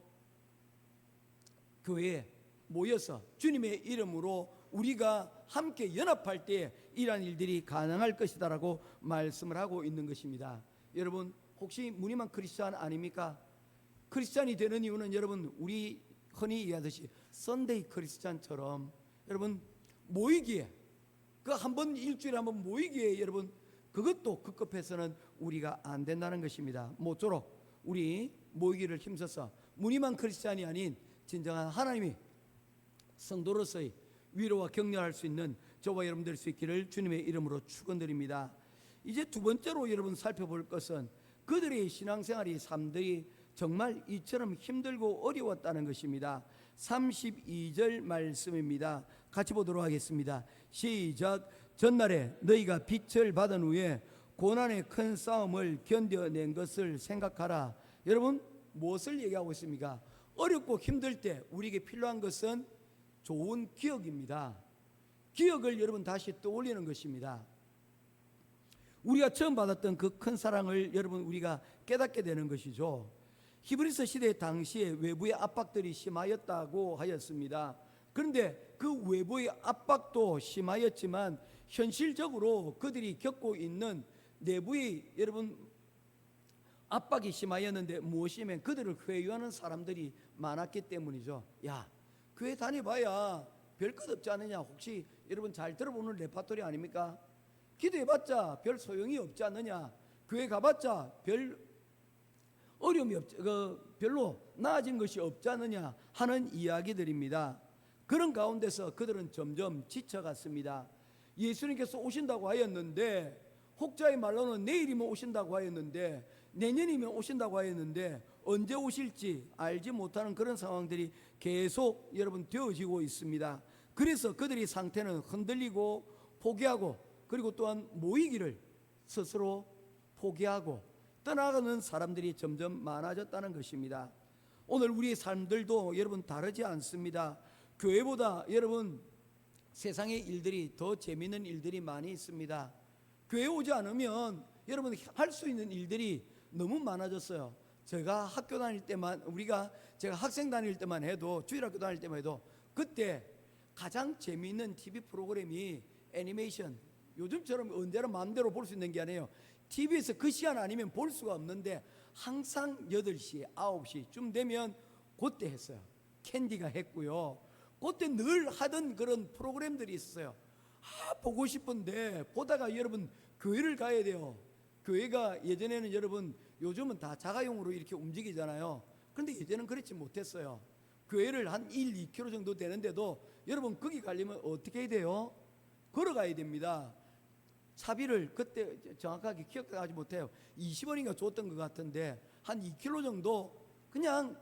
교회에 모여서 주님의 이름으로 우리가 함께 연합할 때 이러한 일들이 가능할 것이다라고 말씀을 하고 있는 것입니다. 여러분, 혹시 무늬만 크리스찬 아닙니까? 크리스찬이 되는 이유는 여러분, 우리 흔히 얘기하듯이 썬데이 크리스찬처럼 여러분 모이기에, 그 한 번 일주일에 한 번 모이기에 여러분, 그것도 급급해서는 우리가 안 된다는 것입니다. 모쪼록 우리 모이기를 힘써서 무늬만 크리스찬이 아닌 진정한 하나님이 성도로서의 위로와 격려할 수 있는 저와 여러분 될 수 있기를 주님의 이름으로 축원드립니다. 이제 두 번째로 여러분 살펴볼 것은 그들의 신앙생활이 삶들이 정말 이처럼 힘들고 어려웠다는 것입니다. 32절 말씀입니다. 같이 보도록 하겠습니다. 시작. 전날에 너희가 빛을 받은 후에 고난의 큰 싸움을 견뎌낸 것을 생각하라. 여러분, 무엇을 얘기하고 있습니까? 어렵고 힘들 때 우리에게 필요한 것은 좋은 기억입니다. 기억을 여러분 다시 떠올리는 것입니다. 우리가 처음 받았던 그 큰 사랑을 여러분 우리가 깨닫게 되는 것이죠. 히브리서 시대 당시에 외부의 압박들이 심하였다고 하였습니다. 그런데 그 외부의 압박도 심하였지만 현실적으로 그들이 겪고 있는 내부의 여러분 압박이 심하였는데 무엇이면 그들을 회유하는 사람들이 많았기 때문이죠. 야, 교회 다녀봐야 별 것 없지 않느냐. 혹시 여러분 잘 들어보는 레파토리 아닙니까? 기도해봤자 별 소용이 없지 않느냐. 교회 가봤자 별 어려움이 별로 나아진 것이 없지 않느냐 하는 이야기들입니다. 그런 가운데서 그들은 점점 지쳐갔습니다. 예수님께서 오신다고 하였는데, 혹자의 말로는 내일이면 오신다고 하였는데, 내년이면 오신다고 하였는데 언제 오실지 알지 못하는 그런 상황들이 계속 여러분 되어지고 있습니다. 그래서 그들의 상태는 흔들리고 포기하고, 그리고 또한 모이기를 스스로 포기하고 떠나가는 사람들이 점점 많아졌다는 것입니다. 오늘 우리의 삶들도 여러분 다르지 않습니다. 교회보다 여러분 세상의 일들이 더 재미있는 일들이 많이 있습니다. 교회 오지 않으면 여러분 할 수 있는 일들이 너무 많아졌어요. 제가 학교 다닐 때만, 제가 학생 다닐 때만 해도, 주일학교 다닐 때만 해도, 그때 가장 재미있는 TV 프로그램이 애니메이션, 요즘처럼 언제나 마음대로 볼 수 있는 게 아니에요. TV에서 그 시간 아니면 볼 수가 없는데 항상 8시, 9시쯤 되면 그때 했어요. 캔디가 했고요. 그때 늘 하던 그런 프로그램들이 있었어요. 보고 싶은데 보다가 여러분 교회를 가야 돼요. 교회가 예전에는 여러분, 요즘은 다 자가용으로 이렇게 움직이잖아요. 그런데 예전에는 그렇지 못했어요. 교회를 한 1, 2km 정도 되는데도 여러분 거기 가려면 어떻게 해야 돼요? 걸어가야 됩니다. 차비를 그때 정확하게 기억하지 못해요. 20원인가 줬던 것 같은데 한 2km 정도 그냥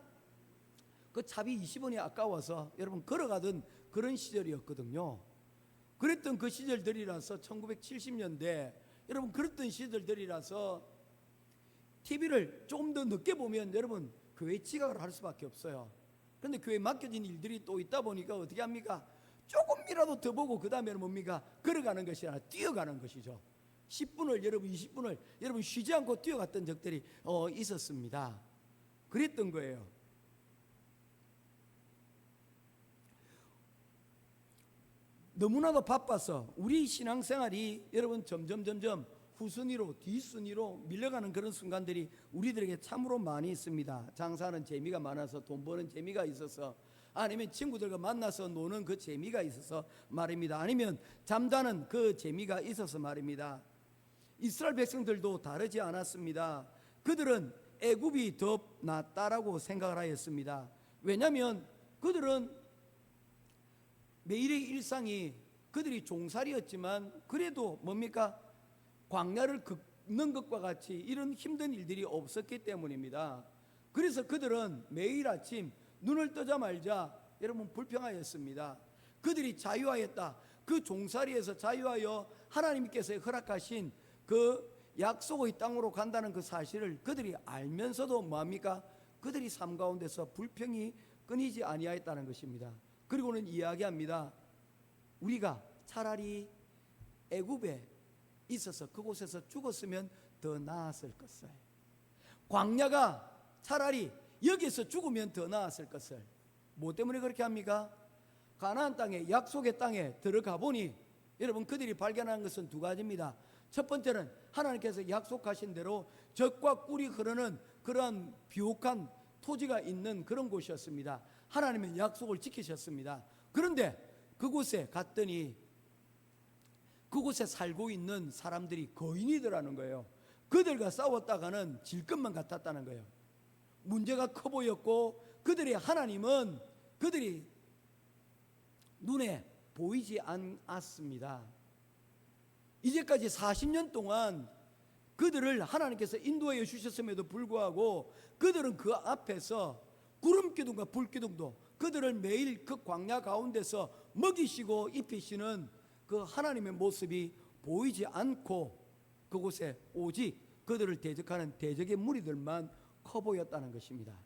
그 차비 20원이 아까워서 여러분 걸어가던 그런 시절이었거든요. 그랬던 그 시절들이라서 1970년대 여러분 그랬던 시절들이라서 TV를 조금 더 늦게 보면 여러분 교회 지각을 할 수밖에 없어요. 그런데 교회에 맡겨진 일들이 또 있다 보니까 어떻게 합니까? 조금이라도 더 보고 그 다음에는 뭡니까? 걸어가는 것이 아니라 뛰어가는 것이죠. 10분을 여러분 20분을 여러분 쉬지 않고 뛰어갔던 적들이 있었습니다. 그랬던 거예요. 너무나도 바빠서 우리 신앙생활이 여러분 점점 후순위로 뒷순위로 밀려가는 그런 순간들이 우리들에게 참으로 많이 있습니다. 장사하는 재미가 많아서, 돈 버는 재미가 있어서, 아니면 친구들과 만나서 노는 그 재미가 있어서 말입니다. 아니면 잠자는 그 재미가 있어서 말입니다. 이스라엘 백성들도 다르지 않았습니다. 그들은 애굽이 더 낫다라고 생각을 하였습니다. 왜냐하면 그들은 매일의 일상이 그들이 종살이였지만 그래도 뭡니까? 광야를 걷는 것과 같이 이런 힘든 일들이 없었기 때문입니다. 그래서 그들은 매일 아침 눈을 뜨자마자 여러분 불평하였습니다. 그들이 자유하였다. 그 종살이에서 자유하여 하나님께서 허락하신 그 약속의 땅으로 간다는 그 사실을 그들이 알면서도 뭐합니까? 그들이 삶 가운데서 불평이 끊이지 아니하였다는 것입니다. 그리고는 이야기합니다. 우리가 차라리 애굽에 있어서 그곳에서 죽었으면 더 나았을 것을, 광야가 차라리 여기서 죽으면 더 나았을 것을. 뭐 때문에 그렇게 합니까? 가나안 땅에, 약속의 땅에 들어가 보니 여러분 그들이 발견한 것은 두 가지입니다. 첫 번째는 하나님께서 약속하신 대로 젖과 꿀이 흐르는 그러한 비옥한 토지가 있는 그런 곳이었습니다. 하나님은 약속을 지키셨습니다. 그런데 그곳에 갔더니 그곳에 살고 있는 사람들이 거인이더라는 거예요. 그들과 싸웠다가는 질 것만 같았다는 거예요. 문제가 커 보였고 그들의 하나님은 그들이 눈에 보이지 않았습니다. 이제까지 40년 동안 그들을 하나님께서 인도해 주셨음에도 불구하고 그들은 그 앞에서 구름기둥과 불기둥도 그들을 매일 그 광야 가운데서 먹이시고 입히시는 그 하나님의 모습이 보이지 않고 그곳에 오직 그들을 대적하는 대적의 무리들만 커 보였다는 것입니다.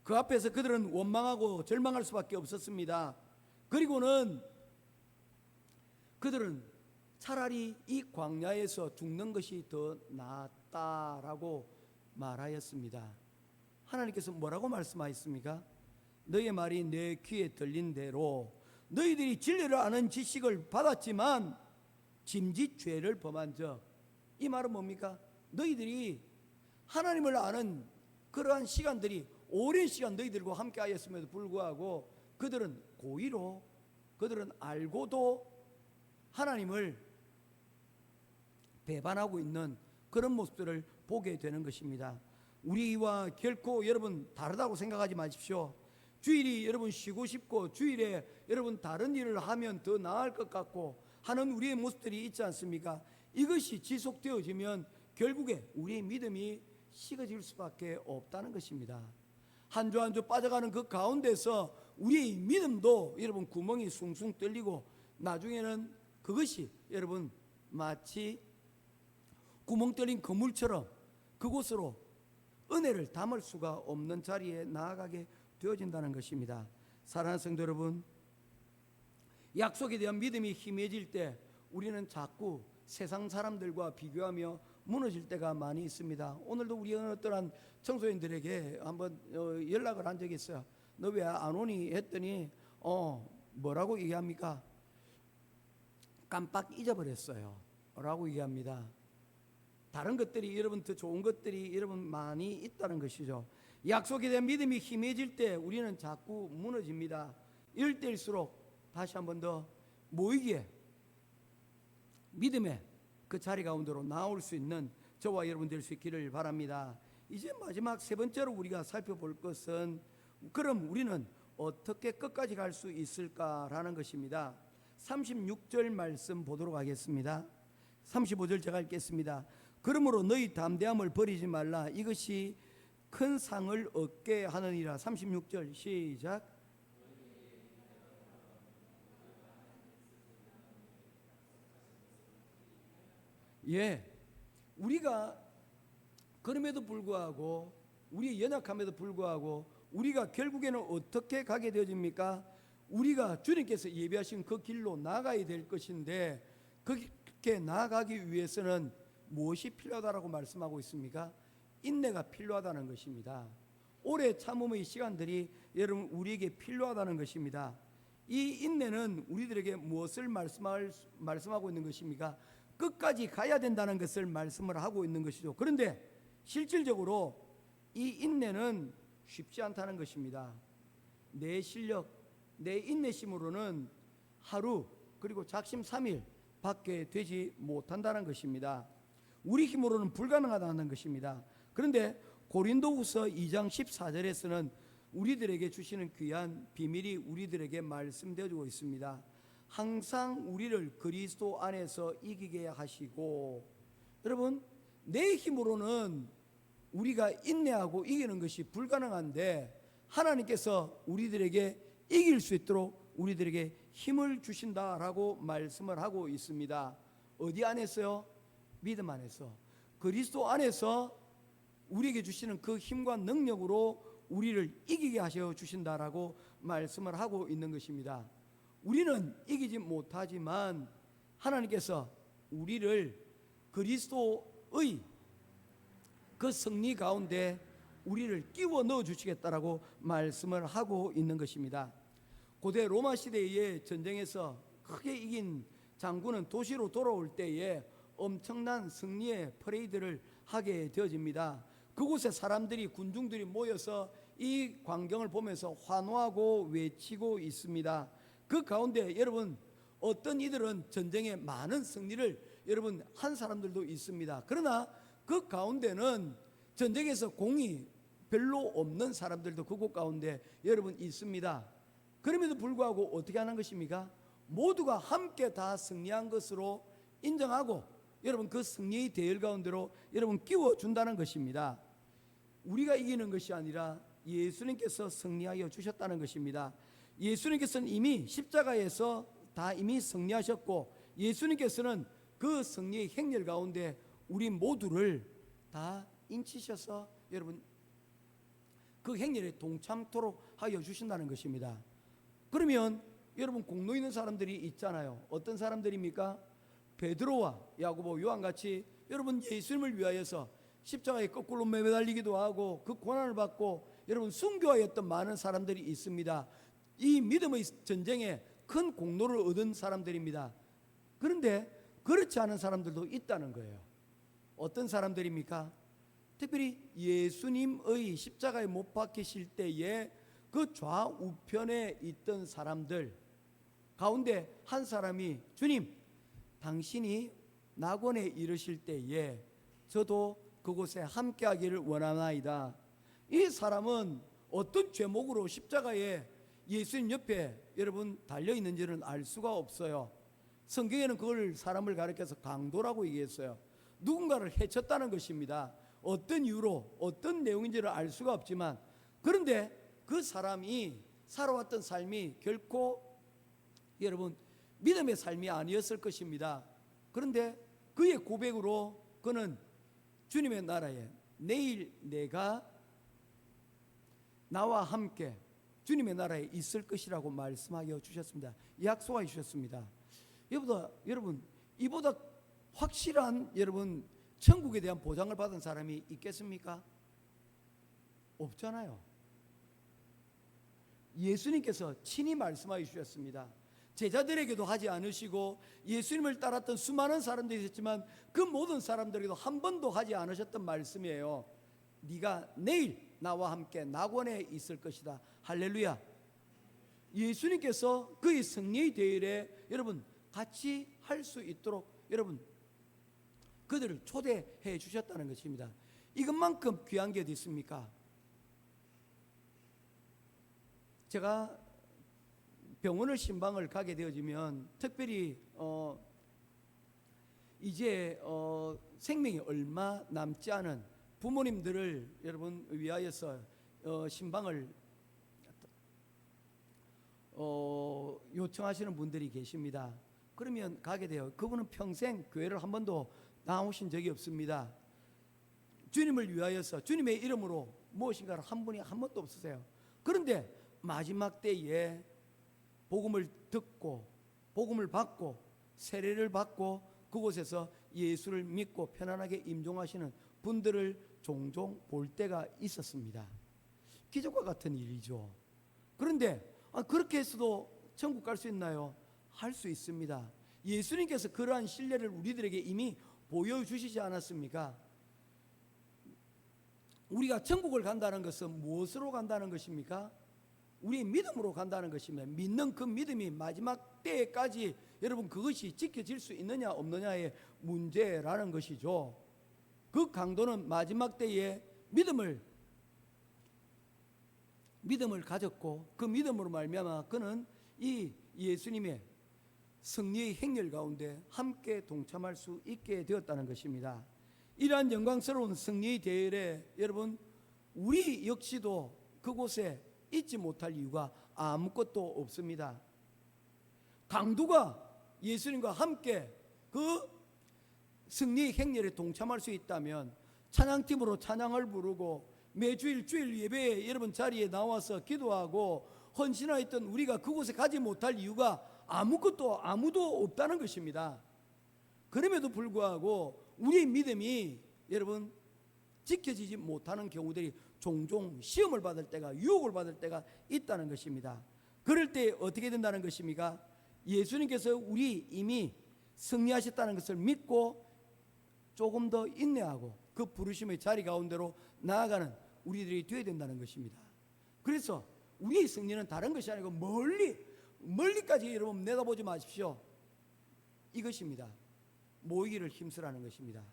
그 앞에서 그들은 원망하고 절망할 수밖에 없었습니다. 그리고는 그들은 차라리 이 광야에서 죽는 것이 더 낫다라고 말하였습니다. 하나님께서 뭐라고 말씀하셨습니까? 너의 말이 내 귀에 들린 대로 너희들이 진리를 아는 지식을 받았지만 짐짓 죄를 범한 적. 이 말은 뭡니까? 너희들이 하나님을 아는 그러한 시간들이 오랜 시간 너희들과 함께 하였음에도 불구하고 그들은 고의로, 그들은 알고도 하나님을 배반하고 있는 그런 모습들을 보게 되는 것입니다. 우리와 결코 여러분 다르다고 생각하지 마십시오. 주일이 여러분 쉬고 싶고 주일에 여러분 다른 일을 하면 더 나을 것 같고 하는 우리의 모습들이 있지 않습니까? 이것이 지속되어지면 결국에 우리의 믿음이 식어질 수밖에 없다는 것입니다. 한 주 한 주 빠져가는 그 가운데서 우리의 믿음도 여러분 구멍이 숭숭 뚫리고 나중에는 그것이 여러분 마치 구멍 뚫린 그물처럼 그곳으로 은혜를 담을 수가 없는 자리에 나아가게 되어진다는 것입니다. 사랑하는 성도 여러분, 약속에 대한 믿음이 희미해질 때 우리는 자꾸 세상 사람들과 비교하며 무너질 때가 많이 있습니다. 오늘도 우리 어떠한 청소년들에게 한번 연락을 한 적이 있어요. 너 왜 안 오니 했더니 뭐라고 얘기합니까? 깜빡 잊어버렸어요 라고 얘기합니다. 다른 것들이 여러분 더 좋은 것들이 여러분 많이 있다는 것이죠. 약속에 대한 믿음이 희미해질 때 우리는 자꾸 무너집니다. 이럴 때일수록 다시 한번 더 모이기에 믿음의 그 자리 가운데로 나올 수 있는 저와 여러분 될 수 있기를 바랍니다. 이제 마지막 세 번째로 우리가 살펴볼 것은 그럼 우리는 어떻게 끝까지 갈 수 있을까라는 것입니다. 36절 말씀 보도록 하겠습니다. 35절 제가 읽겠습니다. 그러므로 너희 담대함을 버리지 말라. 이것이 큰 상을 얻게 하느니라. 36절 시작. 예, 우리가 그럼에도 불구하고 우리의 연약함에도 불구하고 우리가 결국에는 어떻게 가게 되어집니까? 우리가 주님께서 예비하신 그 길로 나가야 될 것인데 그렇게 나아가기 위해서는 무엇이 필요하다라고 말씀하고 있습니까? 인내가 필요하다는 것입니다. 오래 참음의 시간들이 여러분 우리에게 필요하다는 것입니다. 이 인내는 우리들에게 무엇을 말씀하고 있는 것입니까? 끝까지 가야 된다는 것을 말씀을 하고 있는 것이죠. 그런데 실질적으로 이 인내는 쉽지 않다는 것입니다. 내 실력, 내 인내심으로는 하루 그리고 작심 3일 밖에 되지 못한다는 것입니다. 우리 힘으로는 불가능하다는 것입니다. 그런데 고린도후서 2장 14절에서는 우리들에게 주시는 귀한 비밀이 우리들에게 말씀되어지고 있습니다. 항상 우리를 그리스도 안에서 이기게 하시고, 여러분 내 힘으로는 우리가 인내하고 이기는 것이 불가능한데 하나님께서 우리들에게 이길 수 있도록 우리들에게 힘을 주신다라고 말씀을 하고 있습니다. 어디 안에서요? 믿음 안에서, 그리스도 안에서 우리에게 주시는 그 힘과 능력으로 우리를 이기게 하셔 주신다라고 말씀을 하고 있는 것입니다. 우리는 이기지 못하지만 하나님께서 우리를 그리스도의 그 승리 가운데 우리를 끼워 넣어 주시겠다라고 말씀을 하고 있는 것입니다. 고대 로마 시대의 전쟁에서 크게 이긴 장군은 도시로 돌아올 때에 엄청난 승리의 퍼레이드를 하게 되어집니다. 그곳에 사람들이, 군중들이 모여서 이 광경을 보면서 환호하고 외치고 있습니다. 그 가운데 여러분 어떤 이들은 전쟁에 많은 승리를 여러분 한 사람들도 있습니다. 그러나 그 가운데는 전쟁에서 공이 별로 없는 사람들도 그곳 가운데 여러분 있습니다. 그럼에도 불구하고 어떻게 하는 것입니까? 모두가 함께 다 승리한 것으로 인정하고 여러분 그 승리의 대열 가운데로 여러분 끼워준다는 것입니다. 우리가 이기는 것이 아니라 예수님께서 승리하여 주셨다는 것입니다. 예수님께서는 이미 십자가에서 다 이미 승리하셨고 예수님께서는 그 승리의 행렬 가운데 우리 모두를 다 인치셔서 여러분 그 행렬에 동참토록 하여 주신다는 것입니다. 그러면 여러분 공로 있는 사람들이 있잖아요. 어떤 사람들입니까? 베드로와 야고보, 요한같이 여러분 예수님을 위하여서 십자가에 거꾸로 매달리기도 하고 그 고난을 받고 여러분 순교하였던 많은 사람들이 있습니다. 이 믿음의 전쟁에 큰 공로를 얻은 사람들입니다. 그런데 그렇지 않은 사람들도 있다는 거예요. 어떤 사람들입니까? 특별히 예수님의 십자가에 못 박히실 때에 그 그 좌우편에 있던 사람들 가운데 한 사람이 주님, 당신이 낙원에 이르실 때에 저도 그곳에 함께하기를 원하나이다. 이 사람은 어떤 죄목으로 십자가에 예수님 옆에 여러분 달려 있는지는 알 수가 없어요. 성경에는 그걸 사람을 가리켜서 강도라고 얘기했어요. 누군가를 해쳤다는 것입니다. 어떤 이유로 어떤 내용인지를 알 수가 없지만, 그런데 그 사람이 살아왔던 삶이 결코 여러분 믿음의 삶이 아니었을 것입니다. 그런데 그의 고백으로 그는 주님의 나라에 내일 내가 나와 함께 주님의 나라에 있을 것이라고 말씀하여 주셨습니다. 약속하여 주셨습니다. 여러분 이보다 확실한 여러분 천국에 대한 보장을 받은 사람이 있겠습니까? 없잖아요. 예수님께서 친히 말씀하여 주셨습니다. 제자들에게도 하지 않으시고 예수님을 따랐던 수많은 사람들이 있었지만 그 모든 사람들에게도 한 번도 하지 않으셨던 말씀이에요. 네가 내일 나와 함께 낙원에 있을 것이다. 할렐루야. 예수님께서 그의 승리의 대열에 여러분 같이 할 수 있도록 여러분 그들을 초대해 주셨다는 것입니다. 이것만큼 귀한 게 어디 있습니까? 제가 병원을 신방을 가게 되어지면 특별히 이제 생명이 얼마 남지 않은 부모님들을 여러분 위하여서 신방을 요청하시는 분들이 계십니다. 그러면 가게 돼요. 그분은 평생 교회를 한 번도 나오신 적이 없습니다. 주님을 위하여서 주님의 이름으로 무엇인가를 한 분이 한 번도 없으세요. 그런데 마지막 때에 복음을 듣고 복음을 받고 세례를 받고 그곳에서 예수를 믿고 편안하게 임종하시는 분들을 종종 볼 때가 있었습니다. 기적과 같은 일이죠. 그런데 그렇게 해서도 천국 갈 수 있나요? 할 수 있습니다. 예수님께서 그러한 신뢰를 우리들에게 이미 보여주시지 않았습니까? 우리가 천국을 간다는 것은 무엇으로 간다는 것입니까? 우리의 믿음으로 간다는 것입니다. 믿는 그 믿음이 마지막 때까지 여러분 그것이 지켜질 수 있느냐 없느냐의 문제라는 것이죠. 그 강도는 마지막 때에 믿음을 가졌고 그 믿음으로 말미암아 그는 이 예수님의 승리의 행렬 가운데 함께 동참할 수 있게 되었다는 것입니다. 이러한 영광스러운 승리의 대열에 여러분 우리 역시도 그곳에 잊지 못할 이유가 아무것도 없습니다. 강도가 예수님과 함께 그 승리의 행렬에 동참할 수 있다면 찬양팀으로 찬양을 부르고 매주일 주일 예배에 여러분 자리에 나와서 기도하고 헌신하였던 우리가 그곳에 가지 못할 이유가 아무도 없다는 것입니다. 그럼에도 불구하고 우리의 믿음이 여러분 지켜지지 못하는 경우들이 종종 시험을 받을 때가 유혹을 받을 때가 있다는 것입니다. 그럴 때 어떻게 된다는 것입니까? 예수님께서 우리 이미 승리하셨다는 것을 믿고 조금 더 인내하고 그 부르심의 자리 가운데로 나아가는 우리들이 되어야 된다는 것입니다. 그래서 우리의 승리는 다른 것이 아니고 멀리까지 여러분 내다보지 마십시오. 이것입니다. 모이기를 힘쓰라는 것입니다.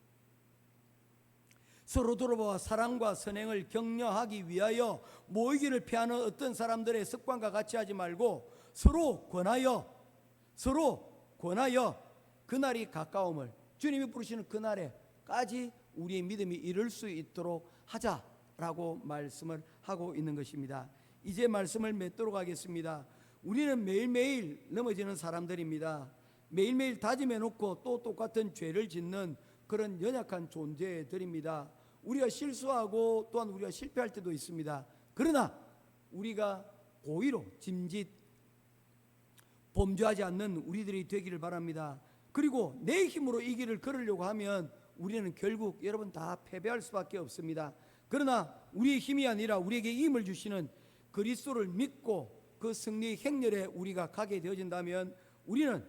서로 돌아보아 사랑과 선행을 격려하기 위하여 모이기를 피하는 어떤 사람들의 습관과 같이 하지 말고 서로 권하여 그날이 가까움을 주님이 부르시는 그날에까지 우리의 믿음이 이룰 수 있도록 하자라고 말씀을 하고 있는 것입니다. 이제 말씀을 맺도록 하겠습니다. 우리는 매일매일 넘어지는 사람들입니다. 매일매일 다짐해 놓고 또 똑같은 죄를 짓는 그런 연약한 존재들입니다. 우리가 실수하고 또한 우리가 실패할 때도 있습니다. 그러나 우리가 고의로 짐짓 범죄하지 않는 우리들이 되기를 바랍니다. 그리고 내 힘으로 이 길을 걸으려고 하면 우리는 결국 여러분 다 패배할 수밖에 없습니다. 그러나 우리의 힘이 아니라 우리에게 힘을 주시는 그리스도를 믿고 그 승리의 행렬에 우리가 가게 되어진다면 우리는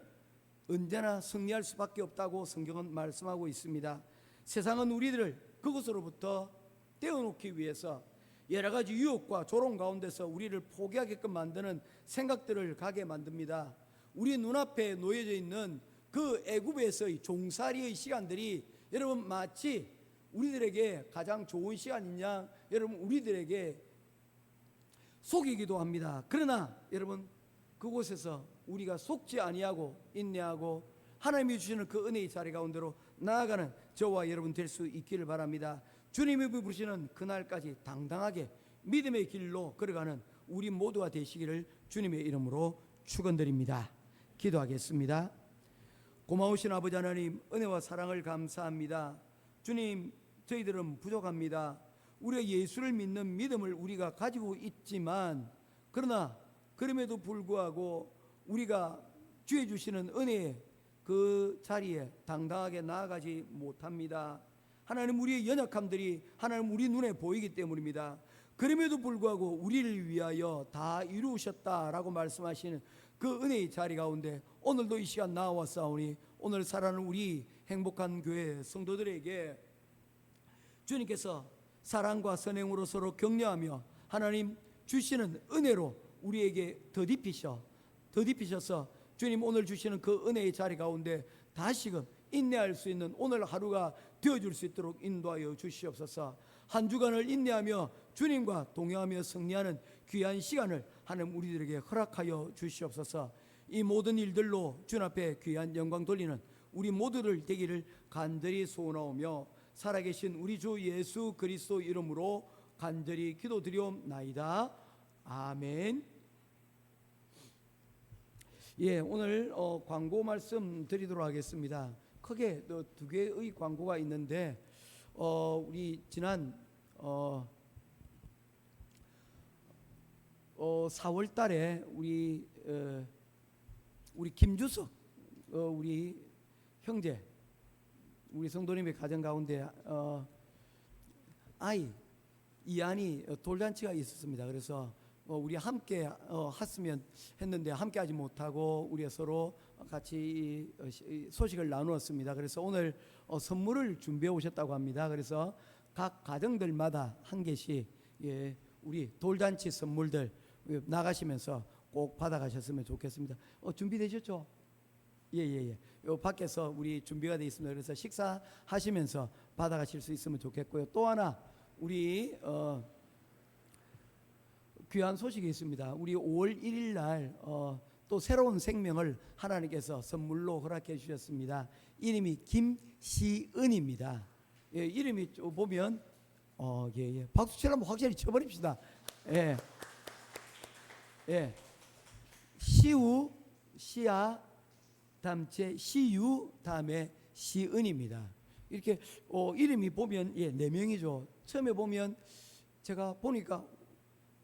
언제나 승리할 수밖에 없다고 성경은 말씀하고 있습니다. 세상은 우리들을 그것으로부터 떼어놓기 위해서 여러 가지 유혹과 조롱 가운데서 우리를 포기하게끔 만드는 생각들을 가게 만듭니다. 우리 눈앞에 놓여져 있는 그 애굽에서의 종살이의 시간들이 여러분 마치 우리들에게 가장 좋은 시간이냐, 여러분 우리들에게 속이기도 합니다. 그러나 여러분 그곳에서 우리가 속지 아니하고 인내하고 하나님이 주시는 그 은혜의 자리 가운데로 나아가는 저와 여러분 될 수 있기를 바랍니다. 주님이 부르시는 그날까지 당당하게 믿음의 길로 걸어가는 우리 모두가 되시기를 주님의 이름으로 축원드립니다. 기도하겠습니다. 고마우신 아버지 하나님, 은혜와 사랑을 감사합니다. 주님, 저희들은 부족합니다. 우리가 예수를 믿는 믿음을 우리가 가지고 있지만, 그러나 그럼에도 불구하고 우리가 주의 주시는 은혜의 그 자리에 당당하게 나아가지 못합니다. 하나님, 우리의 연약함들이 하나님 우리 눈에 보이기 때문입니다. 그럼에도 불구하고 우리를 위하여 다 이루셨다라고 말씀하시는 그 은혜의 자리 가운데 오늘도 이 시간 나와싸우니 오늘 살아가는 우리 행복한 교회 성도들에게 주님께서 사랑과 선행으로 서로 격려하며 하나님 주시는 은혜로 우리에게 더딥히셔서 주님 오늘 주시는 그 은혜의 자리 가운데 다시금 인내할 수 있는 오늘 하루가 되어줄 수 있도록 인도하여 주시옵소서. 한 주간을 인내하며 주님과 동행하며 승리하는 귀한 시간을 하나님 우리들에게 허락하여 주시옵소서. 이 모든 일들로 주님 앞에 귀한 영광 돌리는 우리 모두들 되기를 간절히 소원하오며 살아계신 우리 주 예수 그리스도 이름으로 간절히 기도드리옵나이다. 아멘. 예, 오늘 광고 말씀 드리도록 하겠습니다. 크게 두 개의 광고가 있는데 우리 지난 4월 달에 우리 김주석 우리 형제 우리 성도님의 가정 가운데 아이 이안이 돌잔치가 있었습니다. 그래서 우리 함께 했으면 했는데 함께 하지 못하고 우리가 서로 같이 소식을 나누었습니다. 그래서 오늘 선물을 준비해 오셨다고 합니다. 그래서 각 가정들마다 한 개씩 우리 돌잔치 선물들 나가시면서 꼭 받아가셨으면 좋겠습니다. 준비되셨죠? 예. 요 밖에서 우리 준비가 되어 있습니다. 그래서 식사하시면서 받아가실 수 있으면 좋겠고요. 또 하나 우리 귀한 소식이 있습니다. 우리 5월 1일 날 또 새로운 생명을 하나님께서 선물로 허락해 주셨습니다. 이름이 김시은입니다. 예, 이름이 보면 예. 박수 치라면 확실히 쳐버립시다. 예. 시우 시아 다음에 시유 다음에 시은입니다. 이렇게 이름이 보면 네 명이죠. 처음에 보면 제가 보니까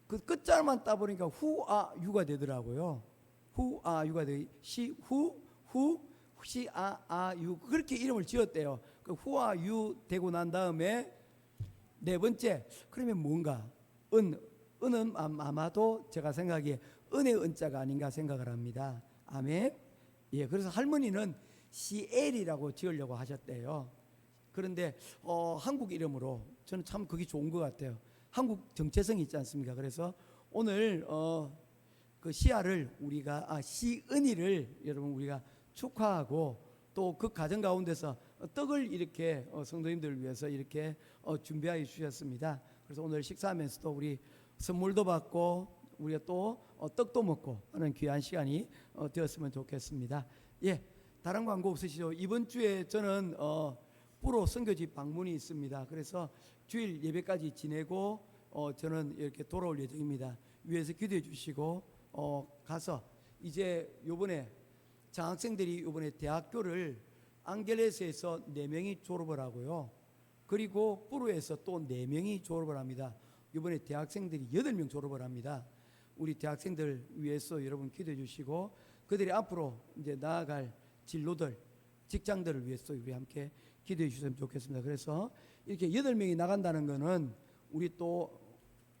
그 끝자만 따보니까 후아유가 되더라고요. 후아유가 되 시후 시아아유 그렇게 이름을 지었대요. 그 후아유 되고 난 다음에 네 번째 그러면 뭔가 은은 아마도 제가 생각에 은의 은자가 아닌가 생각을 합니다. 아멘. 예, 그래서 할머니는 시엘이라고 지으려고 하셨대요. 그런데 한국 이름으로 저는 참 그게 좋은 것 같아요. 한국 정체성이 있지 않습니까? 그래서 오늘 그 시아를 우리가 시은이를 여러분 우리가 축하하고 또 그 가정 가운데서 떡을 이렇게 성도님들을 위해서 이렇게 준비하여 주셨습니다. 그래서 오늘 식사하면서도 우리 선물도 받고 우리가 또 떡도 먹고 하는 귀한 시간이 되었으면 좋겠습니다. 예, 다른 광고 없으시죠? 이번 주에 저는 프로 선교지 방문이 있습니다. 그래서 주일 예배까지 지내고 저는 이렇게 돌아올 예정입니다. 위에서 기도해 주시고 가서 이제 요번에 장학생들이 요번에 대학교를 앙겔레스에서 4명이 졸업을 하고요. 그리고 프로에서 또 4명이 졸업을 합니다. 요번에 대학생들이 8명 졸업을 합니다. 우리 대학생들 위해서 여러분 기도해 주시고 그들이 앞으로 이제 나아갈 진로들, 직장들을 위해서 우리 함께 기도해 주셨으면 좋겠습니다. 그래서 이렇게 8명이 나간다는 것은 우리 또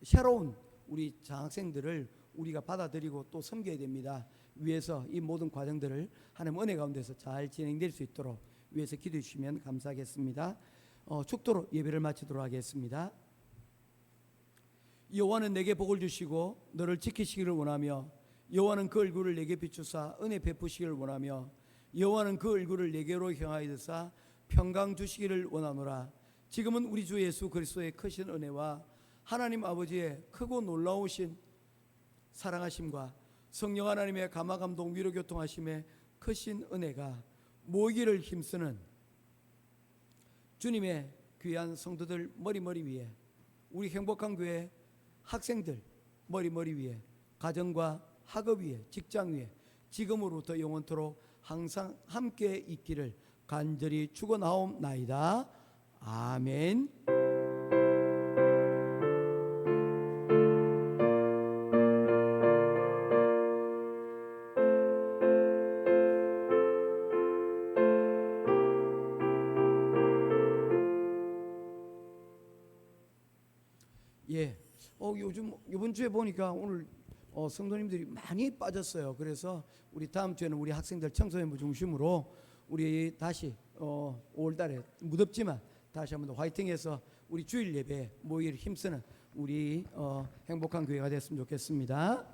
새로운 우리 장학생들을 우리가 받아들이고 또 섬겨야 됩니다. 위에서 이 모든 과정들을 하나님 은혜 가운데서 잘 진행될 수 있도록 위에서 기도해 주시면 감사하겠습니다. 축도로 예배를 마치도록 하겠습니다. 여호와는 내게 복을 주시고 너를 지키시기를 원하며 여호와는 그 얼굴을 내게 비추사 은혜 베푸시기를 원하며 여호와는 그 얼굴을 내게로 향하여서 평강 주시기를 원하노라. 지금은 우리 주 예수 그리스도의 크신 은혜와 하나님 아버지의 크고 놀라우신 사랑하심과 성령 하나님의 감화 감동 위로 교통하심의 크신 은혜가 모이기를 힘쓰는 주님의 귀한 성도들 머리 위에, 우리 행복한 교회 학생들 머리 위에, 가정과 학업 위에, 직장 위에 지금으로부터 영원토록 항상 함께 있기를 간절히 축원하옵나이다. 아멘. 예. 요즘 이번 주에 보니까 오늘 성도님들이 많이 빠졌어요. 그래서 우리 다음 주에는 우리 학생들 청소년부 중심으로 우리 다시 5월달에 무덥지만 다시 한번 더 화이팅해서 우리 주일 예배에 모이기를 힘쓰는 우리 행복한 교회가 됐으면 좋겠습니다.